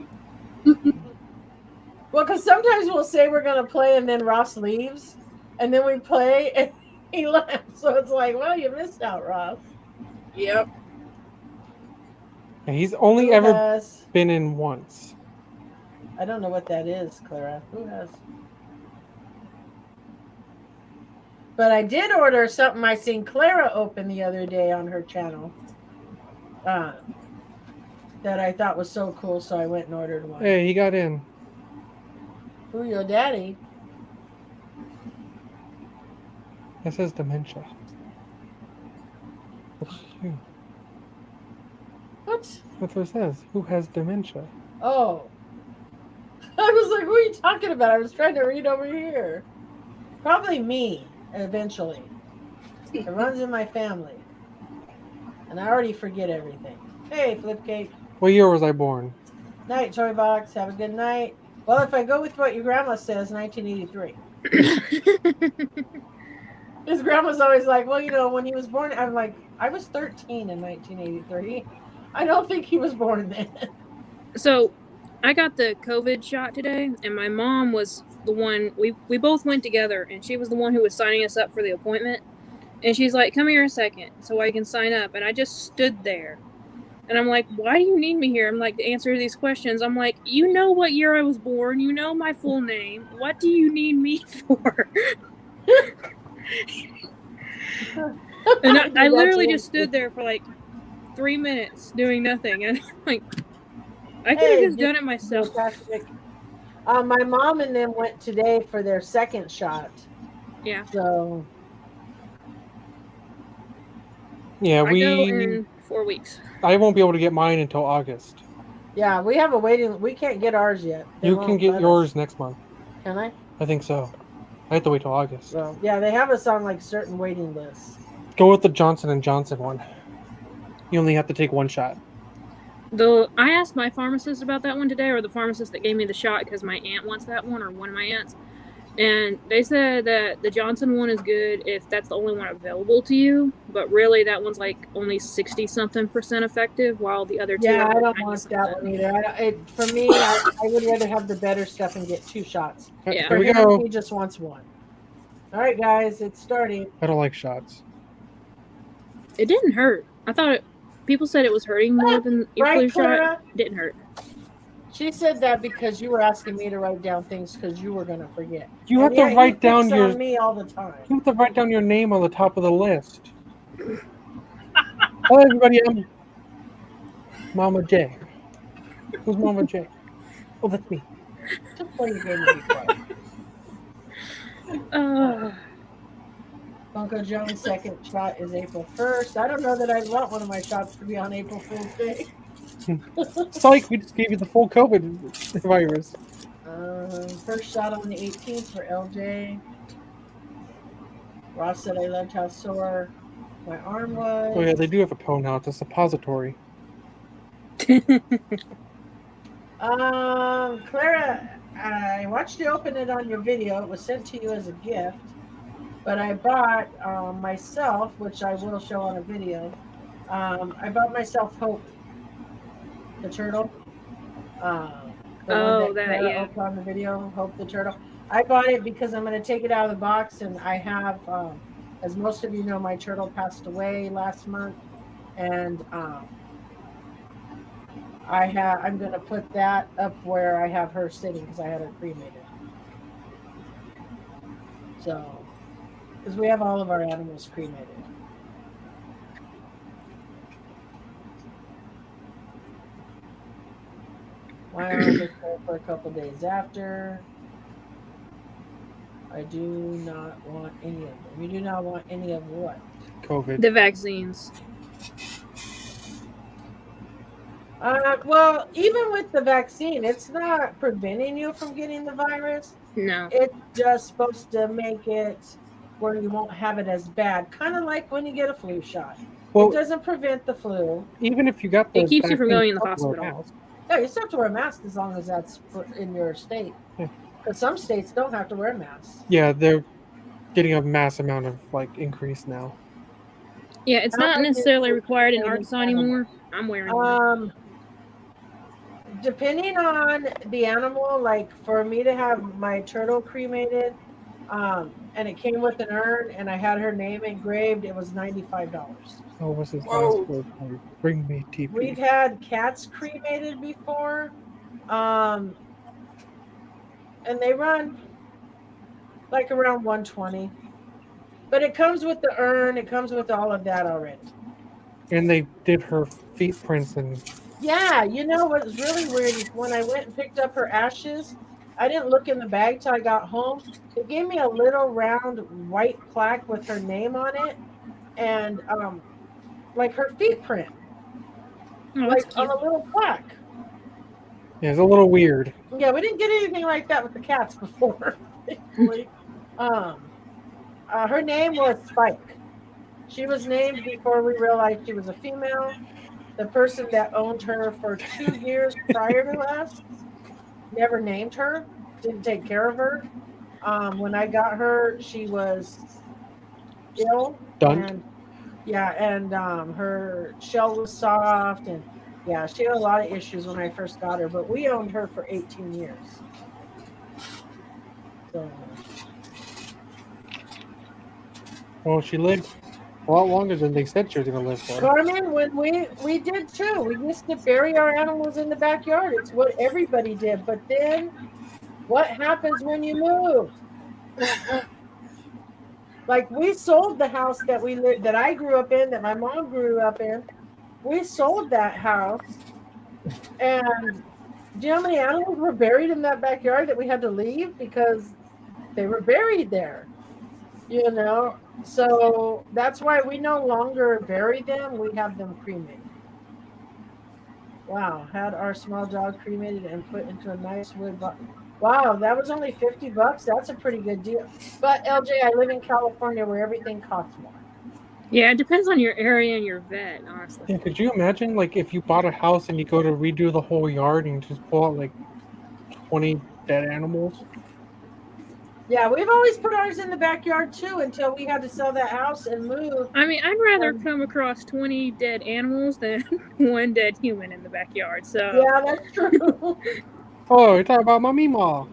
Well, because sometimes we'll say we're going to play and then Ross leaves. And then we play and he left. So it's like, well, you missed out, Ross. Yep. And he's only Who ever has? been in once. I don't know what that is, Clara. Who has? But I did order something I seen Clara open the other day on her channel. That I thought was so cool, so I went and ordered one. Hey, he got in. Who, your daddy? That says dementia. What? That's what it says. Who has dementia? Oh. I was like, what are you talking about? I was trying to read over here. Probably me, eventually. It runs in my family. And I already forget everything. Hey, Flipcake. What year was I born? Night, Toy Box. Have a good night. Well, if I go with what your grandma says, 1983. His grandma's always like, well, you know, when he was born, I'm like, I was 13 in 1983. I don't think he was born then. So, I got the COVID shot today, and my mom was the one. We both went together, and she was the one who was signing us up for the appointment. And she's like, "Come here a second, so I can sign up." And I just stood there, and I'm like, "Why do you need me here?" I'm like, to answer these questions. I'm like, "You know what year I was born. You know my full name. What do you need me for?" And I literally just stood there for like 3 minutes doing nothing, and I'm like, I could have just done it myself. Fantastic. My mom and them went today for their second shot. Yeah. So Yeah, I go in 4 weeks. I won't be able to get mine until August. yeah, we have a waiting. We can't get ours yet. They You can won't get let yours us. next month. Can I? I think so. I have to wait till August. Well, yeah, they have us on like certain waiting lists. Go with the Johnson & Johnson one. You only have to take one shot. I asked my pharmacist about that one today, or the pharmacist that gave me the shot, because my aunt wants that one, or one of my aunts. And they said that the Johnson one is good if that's the only one available to you, but really that one's like only 60-something% effective, while the other two Yeah, are I like don't want 90-something. that one either. For me, I would rather have the better stuff and get 2 shots. Yeah. For Here we him, go. he just wants 1. All right, guys, it's starting. I don't like shots. It didn't hurt. I thought people said it was hurting more than your Right, flu shot. Clara? It didn't hurt. She said that because you were asking me to write down things because you were going to forget. You have And to write he down picks your. on me all the time. You have to write down your name on the top of the list. Hello, everybody. I'm Mama J. Who's Mama J? Oh, that's me. Just play your game and be quiet. Bunko Jones' second shot is April 1st. I don't know that I want one of my shots to be on April Fool's Day. Psych, we just gave you the full COVID virus. First shot on the 18th for LJ. Ross said I loved how sore my arm was. Oh yeah, they do have a cone now. It's a suppository. Clara, I watched you open it on your video. It was sent to you as a gift, but I bought myself, which I will show on a video. I bought myself Hope, the turtle. The one Oh, that that, Kara yeah. opened on the video, Hope the turtle. I bought it because I'm going to take it out of the box, and I have, as most of you know, my turtle passed away last month, and I'm going to put that up where I have her sitting because I had her cremated. So, because we have all of our animals cremated. My arm is full for a couple days after. I do not want any of them. You do not want any of what? COVID. The vaccines. Well, even with the vaccine, it's not preventing you from getting the virus. No. It's just supposed to make it where you won't have it as bad. Kind of like when you get a flu shot. Well, It doesn't prevent the flu. even if you got the It keeps you from vaccine, going in the you still wear a hospital. mask. Yeah, you still have to wear a mask as long as that's in your state. Yeah. Because some states don't have to wear masks. Yeah, they're getting a mass amount of like increase now. Yeah, it's How not many necessarily is required in cremated Arkansas animal? anymore. I'm wearing one. Depending on the animal, like for me to have my turtle cremated, and it came with an urn and I had her name engraved, it was $95. Oh, what's his Whoa. last word? Bring me TP. We've had cats cremated before, and they run like around 120. But it comes with the urn, it comes with all of that already. And they did her feet prints and Yeah, you know what was really weird is when I went and picked up her ashes, I didn't look in the bag till I got home. It gave me a little round white plaque with her name on it and like her feet print, Oh, like that's on cute. a little plaque. yeah, it's a little weird. Yeah, we didn't get anything like that with the cats before. Her name was Spike. She was named before we realized she was a female. The person that owned her for 2 years prior to us never named her, didn't take care of her. When I got her, she was ill, Done. and yeah, and her shell was soft, and yeah, she had a lot of issues when I first got her. But we owned her for 18 years. So Well, she lived a lot longer than they said she was going to live for. Carmen, when we did too. We used to bury our animals in the backyard. It's what everybody did. But then, what happens when you move? Like we sold the house that we lived, that I grew up in, that my mom grew up in. We sold that house, and do you know how many animals were buried in that backyard that we had to leave because they were buried there? You know, so that's why we no longer bury them. We have them cremated. Wow, had our small dog cremated and put into a nice wood box. Wow, that was only $50. That's a pretty good deal. But LJ, I live in California where everything costs more. Yeah, it depends on your area and your vet, honestly. Yeah, could you imagine like if you bought a house and you go to redo the whole yard and just pull out like 20 dead animals? Yeah, we've always put ours in the backyard too until we had to sell that house and move. I mean, I'd rather come across 20 dead animals than one dead human in the backyard. So Yeah, that's true. Oh, you're talking about my Mima.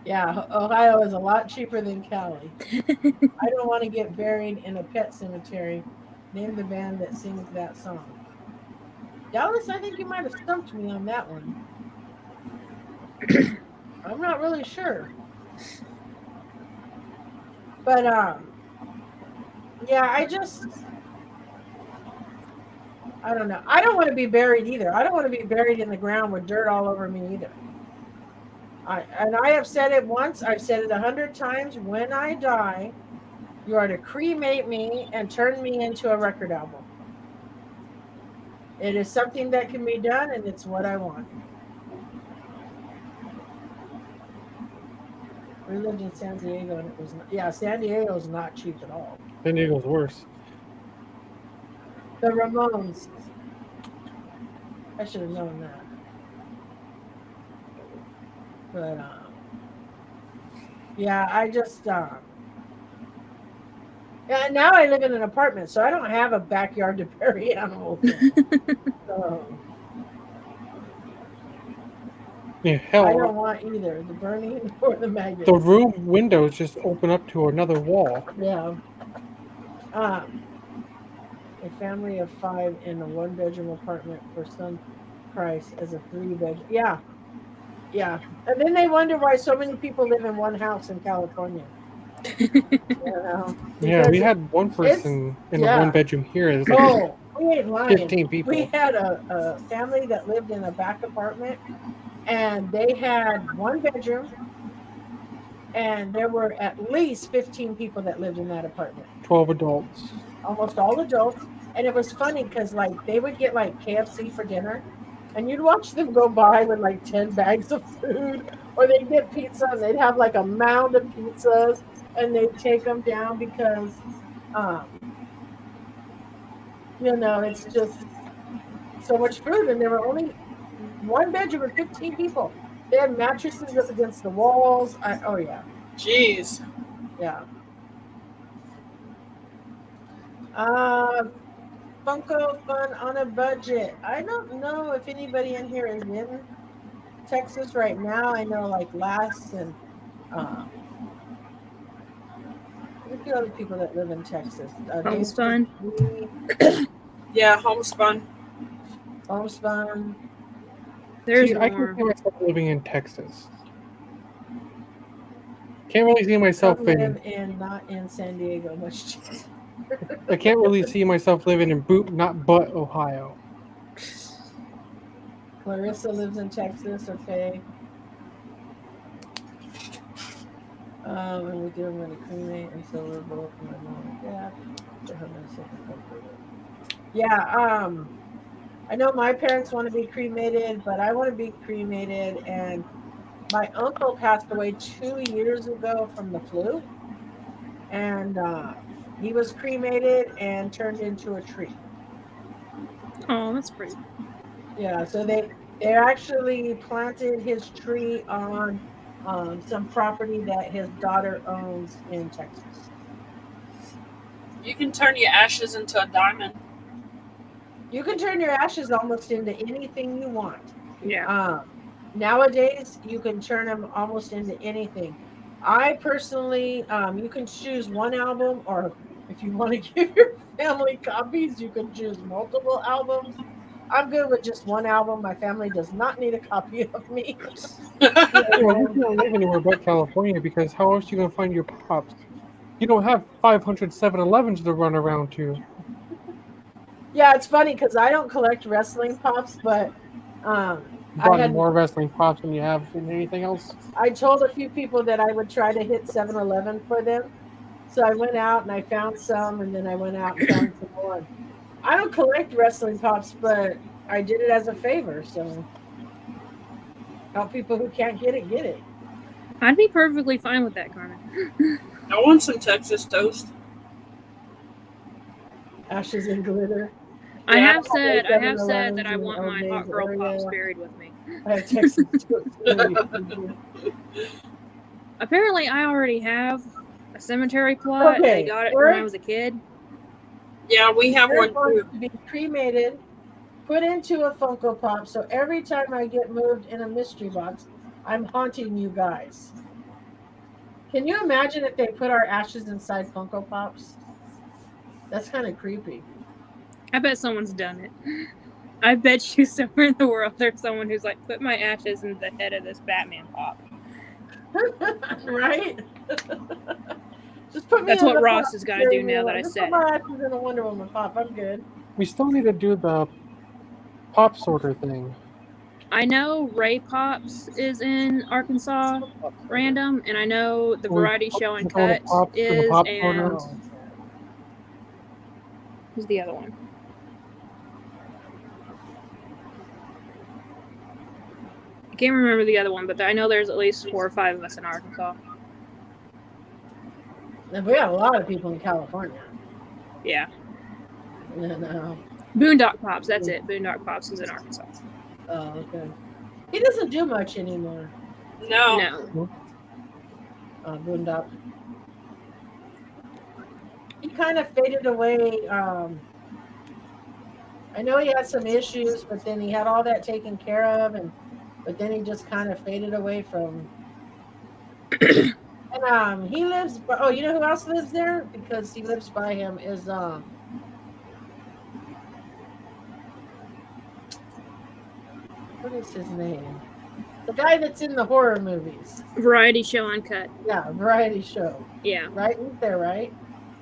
Yeah, Ohio is a lot cheaper than Cali. I don't want to get buried in a pet cemetery. Name the band that sings that song. Dallas, I think you might have stumped me on that one. I'm not really sure. But yeah, I don't know. I don't want to be buried either. I don't want to be buried in the ground with dirt all over me either. I have said it once, I've said it 100 times. When I die, you are to cremate me and turn me into a record album. It is something that can be done, and it's what I want. We lived in San Diego, and it was San Diego is not cheap at all. San Diego's worse. The Ramones. I should have known that. But yeah, I just yeah, now I live in an apartment, so I don't have a backyard to bury animals in. So Yeah, I hell, don't want either the burning or the maggots. the room windows just open up to another wall. Yeah. A family of 5 in a 1-bedroom apartment for some price as a 3-bedroom. Yeah, yeah. And then they wonder why so many people live in one house in California. Yeah, we Because had one person in a yeah. 1-bedroom here. It's like Oh, we ain't lying. 15 people. We had a family that lived in a back apartment, and they had 1 bedroom, and there were at least 15 people that lived in that apartment. 12 adults. Almost all adults. And it was funny because like they would get like KFC for dinner, and you'd watch them go by with like 10 bags of food, or they'd get pizza and they'd have like a mound of pizzas, and they'd take them down because it's just so much food, and there were only 1 bedroom with 15 people. They had mattresses up against the walls. Oh yeah. Jeez. Yeah. Funko Fun on a budget. I don't know if anybody in here is in Texas right now. I know like last and there's a few other people that live in Texas. Homespun. Yeah, homespun. Homespun. There's See, I can more. see myself living in Texas. Can't really see myself Live in not in San Diego much. I can't really see myself living in but Ohio. Clarissa lives in Texas. Okay. And we do. I'm going to cremate, and so we're both my mom and dad. Yeah. I know my parents want to be cremated, but I want to be cremated. And my uncle passed away 2 years ago from the flu, and he was cremated and turned into a tree. Oh, that's pretty. Yeah, so they actually planted his tree on some property that his daughter owns in Texas. You can turn your ashes into a diamond. You can turn your ashes almost into anything you want. Yeah. Nowadays, you can turn them almost into anything. I personally, you can choose one album, or if you want to give your family copies, you can choose multiple albums. I'm good with just one album. My family does not need a copy of me. Well, you can't live anywhere but California because how else are you going to find your pops? You don't have 500 7-Elevens to run around to. Yeah, it's funny because I don't collect wrestling pops, but You bought more wrestling pops than you have in anything else. I told a few people that I would try to hit 7-Eleven for them. So I went out and I found some, and then I went out and found some more. I don't collect wrestling pops, but I did it as a favor. So help people who can't get it, get it. I'd be perfectly fine with that, Carmen. I want some Texas toast. Ashes and glitter. I Yeah, have said that 7-Elevens I in want my Old hot Days girl area. pops buried with me. I have Texas Apparently, I already have a cemetery plot. Okay, They got it when I was a kid. Yeah, we have one wants too. to be cremated, put into a Funko Pop. So every time I get moved in a mystery box, I'm haunting you guys. Can you imagine if they put our ashes inside Funko Pops? That's kind of creepy. I bet someone's done it. I bet you somewhere in the world there's someone who's like, put my ashes in the head of this Batman pop. Right? Just put me That's in what the Ross pop. has got to do now that I Just said put my it. ashes in a Wonder Woman pop. I'm good. We still need to do the pop sorter thing. I know Ray Pops is in Arkansas random, and I know the Variety Show and Cut is, and who's the other one? I can't remember the other one, but I know there's at least 4 or 5 of us in Arkansas. And we have a lot of people in California. Yeah. No. Boondock Pops. That's it. Boondock Pops is in Arkansas. Oh, okay. He doesn't do much anymore. No. No. Boondock. He kind of faded away. I know he had some issues, but then he had all that taken care of, but then he just kind of faded away from. And he lives. Oh, you know who else lives there? Because he lives by him is what is his name? The guy that's in the horror movies. Variety show Uncut. Yeah, variety show. Yeah. Right? He's there, right?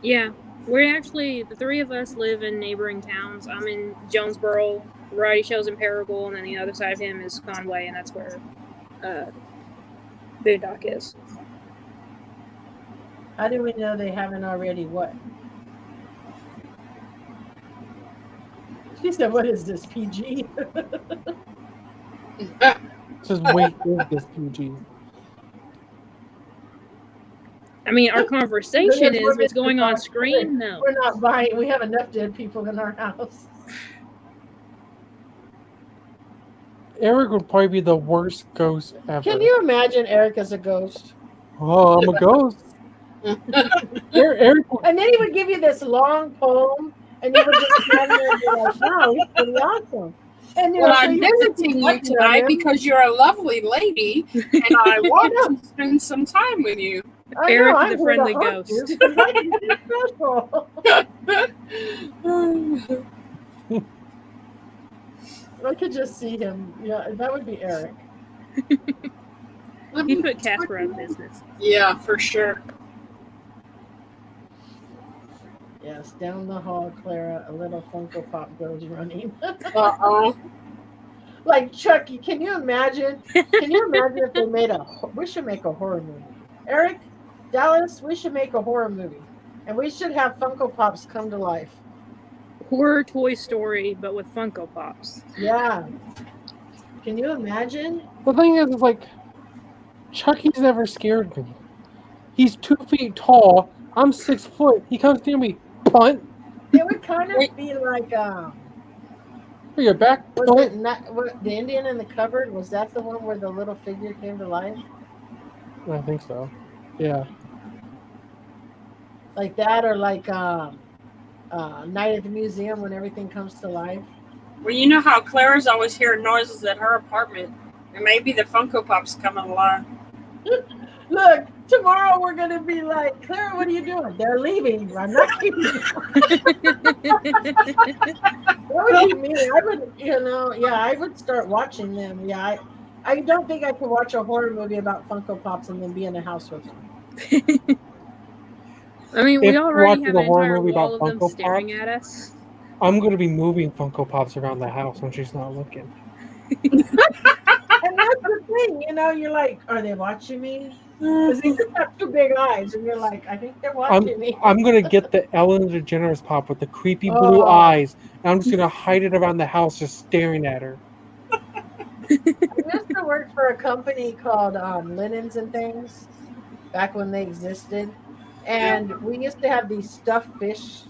Yeah. We're actually, the three of us live in neighboring towns. I'm in Jonesboro, variety shows in Paragould, and then the other side of him is Conway, and that's where Boondock is. How do we know they haven't already what? She said, what is this, PG? Just wait for this PG. I mean, our conversation is what's going on screen? No. We're not buying. We have enough dead people in our house. Eric would probably be the worst ghost ever. Can you imagine Eric as a ghost? Oh, I'm a ghost. Eric would, And then he would give you this long poem, and you would just stand there and be like, wow, he's pretty awesome. And Well, so I'm you would visiting be you watching tonight him. because you're a lovely lady, and I want to spend some time with you. I Eric know, the I'm here to friendly haunt you ghost. because I can be special. I could just see him. Yeah, that would be Eric. He put Casper out of business. Yeah, for sure. Yes, down the hall, Clara, a little Funko Pop goes running. Uh-oh. Like Chucky, can you imagine? Can you imagine if they made we should make a horror movie. Eric, Dallas, we should make a horror movie. And we should have Funko Pops come to life. Horror Toy Story, but with Funko Pops. Yeah. Can you imagine? the thing is, like, Chucky's never scared me. He's 2 feet tall. I'm 6 foot. He comes near me. Punt. It would kind of be like Your back. was Punt. it not the Indian in the cupboard? Was that the one where the little figure came to life? I think so. Yeah. Like that, or like Night at the Museum when everything comes to life. Well, you know how Clara's always hearing noises at her apartment, and maybe the Funko Pop's coming alive. Look, tomorrow we're gonna be like, Clara, what are you doing? They're leaving. I'm not keeping you. That would be me. I would, I would start watching them. Yeah, I don't think I could watch a horror movie about Funko Pops and then be in a house with them. I mean, If we already watching have a an horror entire movie wall about of them Funko staring Pops, at us. I'm going to be moving Funko Pops around the house when she's not looking. And that's the thing, you're like, are they watching me? Because they just have two big eyes, and you're like, I think they're watching me. I'm going to get the Ellen DeGeneres Pop with the creepy blue eyes, and I'm just going to hide it around the house just staring at her. I used to work for a company called Linens and Things back when they existed. And we used to have these stuffed fish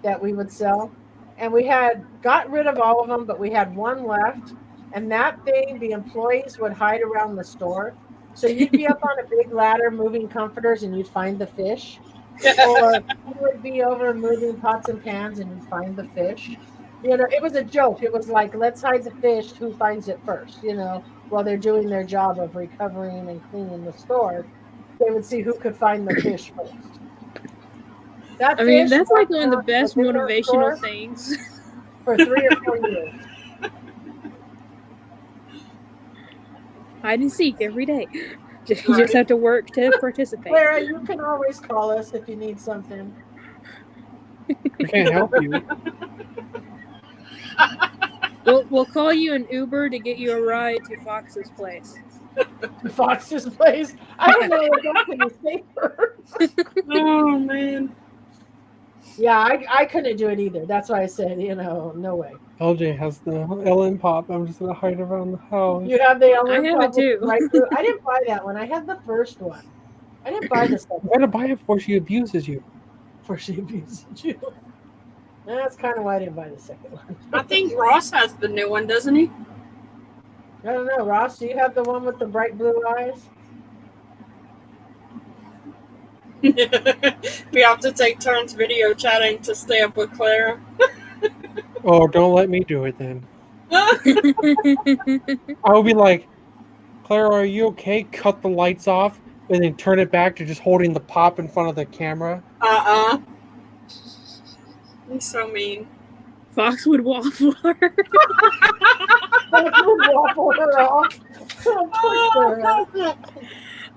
that we would sell. And we had got rid of all of them, but we had one left. And that thing, the employees would hide around the store. So you'd be up on a big ladder moving comforters and you'd find the fish. Or you would be over moving pots and pans and you'd find the fish. It was a joke. It was like, let's hide the fish. Who finds it first? While they're doing their job of recovering and cleaning the store, they would see who could find the fish first. I mean, that's like one of the best motivational things. For 3 or 4 years. Hide and seek every day. You just have to work to participate. Clara, you can always call us if you need something. We can't help you. We'll call you an Uber to get you a ride to Fox's place. Fox's place? I don't know if that's going to be safer. Oh, man. Yeah, I couldn't do it either. That's why I said, no way. LJ has the Ellen Pop. I'm just going to hide around the house. You have the Ellen I have it too. Right through. I didn't buy that one. I had the first one. I didn't buy the second You got to buy it before she abuses you. before she abuses you. That's kind of why I didn't buy the second one. I think Ross has the new one, doesn't he? I don't know, Ross. Do you have the one with the bright blue eyes? We have to take turns video chatting to stay up with Clara. Oh, don't let me do it then. I would be like, Clara, are you okay? Cut the lights off and then turn it back to just holding the pop in front of the camera. He's so mean. Fox would waffle her. Fox would waffle her off.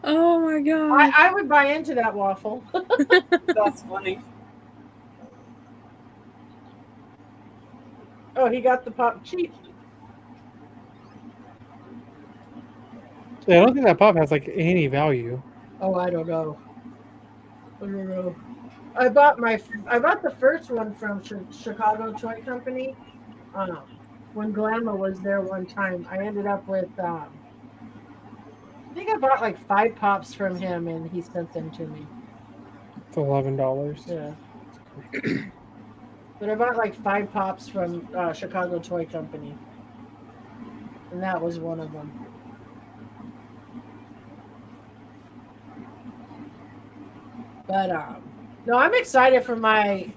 Oh my god. I would buy into that waffle. That's funny. Oh, he got the pop cheap. Yeah, I don't think that pop has like any value. Oh, I don't know. I don't know. I bought the first one from Chicago Toy Company. When Glamma was there one time, I ended up with. I think I bought like 5 pops from him, and he sent them to me. It's $11. Yeah. But I bought like 5 pops from Chicago Toy Company, and that was one of them. But no, I'm excited for my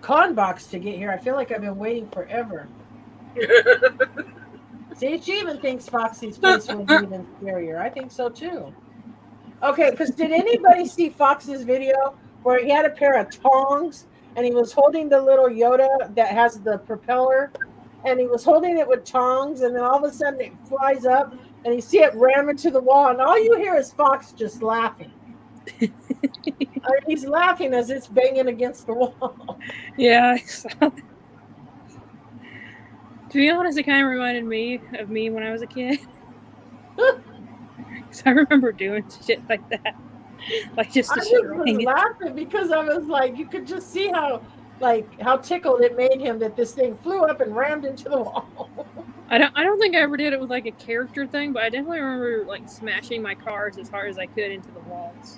con box to get here. I feel like I've been waiting forever. See, she even thinks Foxy's face will be even scarier. I think so too. Okay, because did anybody see Fox's video where he had a pair of tongs and he was holding the little Yoda that has the propeller, and he was holding it with tongs, and then all of a sudden it flies up and you see it ram into the wall, and all you hear is Fox just laughing. He's laughing as it's banging against the wall. Yeah, I saw that. To be honest, it kind of reminded me of me when I was a kid. Because I remember doing shit like that. Like just I was laughing because I was like, you could just see how tickled it made him that this thing flew up and rammed into the wall. I don't think I ever did it with like a character thing, but I definitely remember like smashing my cars as hard as I could into the walls.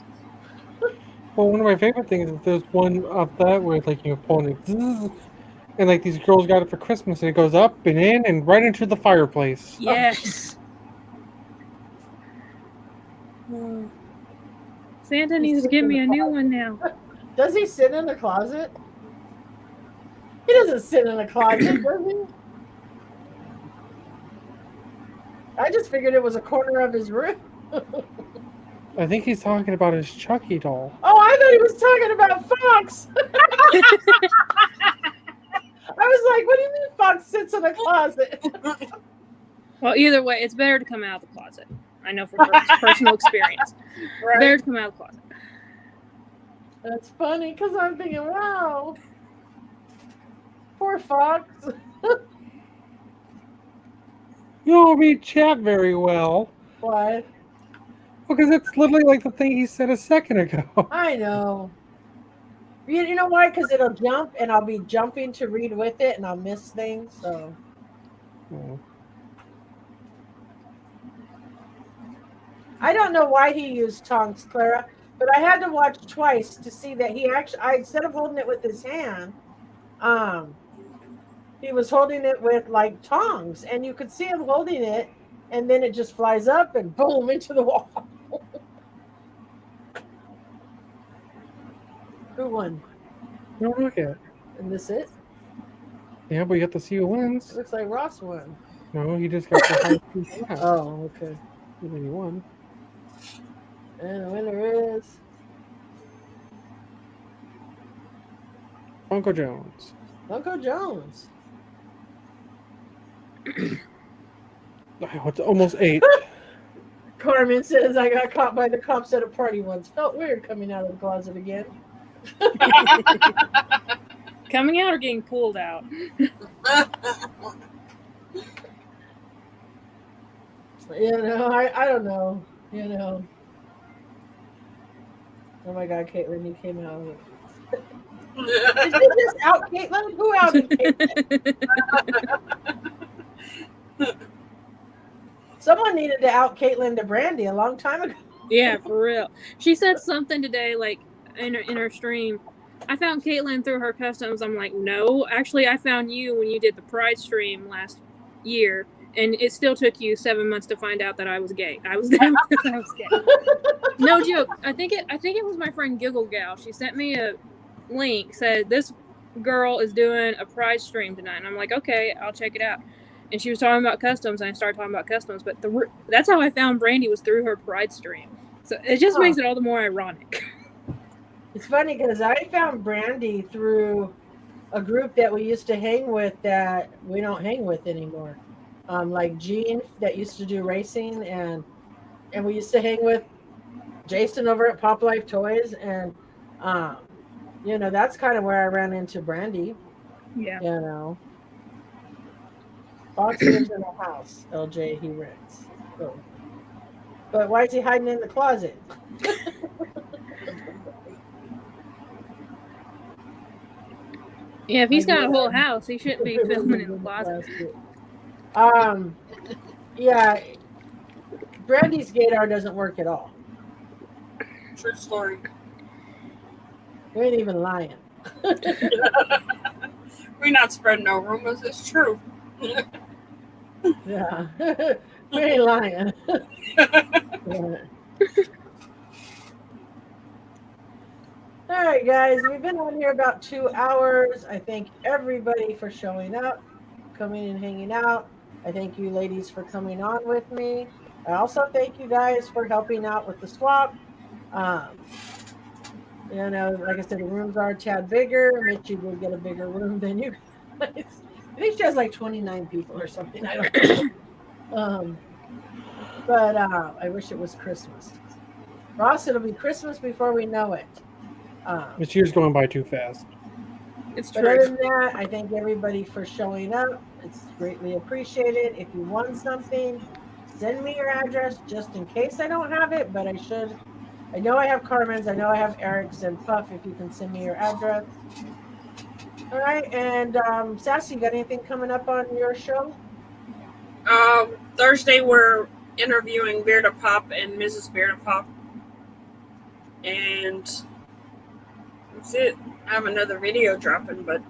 Well, one of my favorite things is there's one of that where like you're pulling it, and like these girls got it for Christmas, and it goes up and in and right into the fireplace. Yes. Santa needs to give me a new one now. Does he sit in the closet? He doesn't sit in the closet, does he? I just figured it was a corner of his room. I think he's talking about his Chucky doll. Oh, I thought he was talking about Fox. I was like, what do you mean Fox sits in a closet? Well, either way, it's better to come out of the closet. I know from personal experience. Right. Better to come out of the closet. That's funny because I'm thinking, wow, poor Fox. You don't read chat very well. Why? Because it's literally like the thing he said a second ago. I know. You know why? Because it'll jump, and I'll be jumping to read with it, and I'll miss things. So. Oh. I don't know why he used tongs, Clara, but I had to watch twice to see that he actually, instead of holding it with his hand, he was holding it with like tongs, and you could see him holding it, and then it just flies up and boom into the wall. Who won? Don't look at it. And this it? Yeah, but you have to see who wins. It looks like Ross won. No, he just got the highest piece of that. Oh, okay. And then he won. And the winner is Uncle Jones. Uncle Jones. Oh, it's almost 8. Carmen says, I got caught by the cops at a party once. Felt weird coming out of the closet again. Coming out or getting pulled out? I don't know. Oh my God, Caitlin, you came out of it. Did you just out Caitlin? Who outed Caitlin? Someone needed to out Caitlin to Brandy a long time ago. Yeah, for real. She said something today, like in her stream, I found Caitlin through her customs. I'm like, no. Actually, I found you when you did the Pride stream last year, and it still took you 7 months to find out that I was gay. I was there because I was gay. No joke. I think it was my friend Giggle Gal. She sent me a link, said this girl is doing a Pride stream tonight, and I'm like, okay, I'll check it out. And she was talking about customs, and I started talking about customs. But that's how I found Brandy, was through her Pride stream. So it just makes it all the more ironic. It's funny because I found Brandy through a group that we used to hang with that we don't hang with anymore. Like Gene that used to do racing, and we used to hang with Jason over at Pop Life Toys, and you know, that's kind of where I ran into Brandy. Yeah. You know, Fox lives in a house. LJ he rents. So. But why is he hiding in the closet? Yeah, if he's got a whole house, he shouldn't be filming in the closet. Yeah, Brandy's gaydar doesn't work at all. True story. We ain't even lying. We're not spreading no rumors. It's true. Yeah, we ain't lying. Yeah. All right, guys, we've been on here about 2 hours. I thank everybody for showing up, coming and hanging out. I thank you ladies for coming on with me. I also thank you guys for helping out with the swap. You know, like I said, the rooms are a tad bigger. Mitchie will get a bigger room than you guys. I think she has like 29 people or something. I don't know. But I wish it was Christmas. Ross, it'll be Christmas before we know it. This year's going by too fast. It's But true. other than that, I thank everybody for showing up. It's greatly appreciated. If you want something, send me your address just in case I don't have it, but I should. I know I have Carmen's. I know I have Eric's and Puff. If you can send me your address. All right. And Sassy, got anything coming up on your show? Thursday we're interviewing Bearda Pop and Mrs. Bearda Pop. And that's it. I have another video dropping, but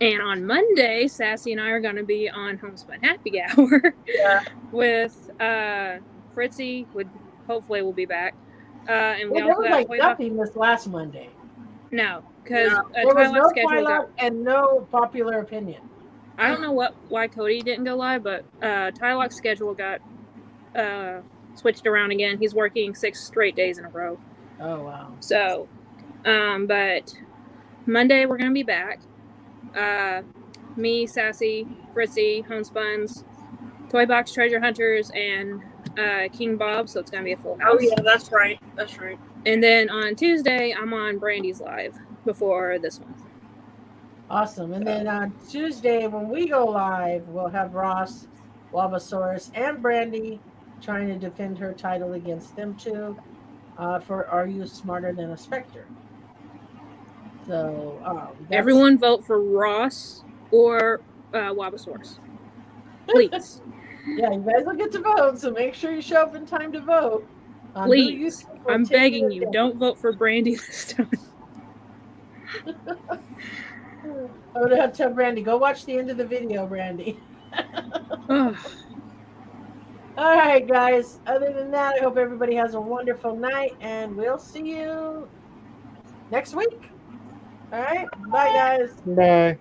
And on Monday, Sassy and I are going to be on Homespun Happy Hour with Fritzy. Hopefully will be back. And we Well, there also was got like nothing this last Monday. No, because There was no schedule Twilight and no Popular Opinion. I don't know why Cody didn't go live, but Tylock's schedule got switched around again. He's working 6 straight days in a row. Oh, wow. So, but Monday we're going to be back. Me, Sassy, Fritzy, Homespuns, Toy Box Treasure Hunters, and King Bob, so it's going to be a full house. oh yeah, that's right. That's right. And then on Tuesday, I'm on Brandy's live before this one. Awesome. And then on Tuesday, when we go live, we'll have Ross, Wabasaurus, and Brandy trying to defend her title against them two for Are You Smarter Than a Spectre? So everyone vote for Ross or Wabasaurus. Please. Yeah, you guys will get to vote, so make sure you show up in time to vote. Please. I'm begging you, don't vote for Brandy this time. I would have to tell Brandy, go watch the end of the video, Brandy. All right, guys. Other than that, I hope everybody has a wonderful night, and we'll see you next week. All right. Bye, guys. Bye.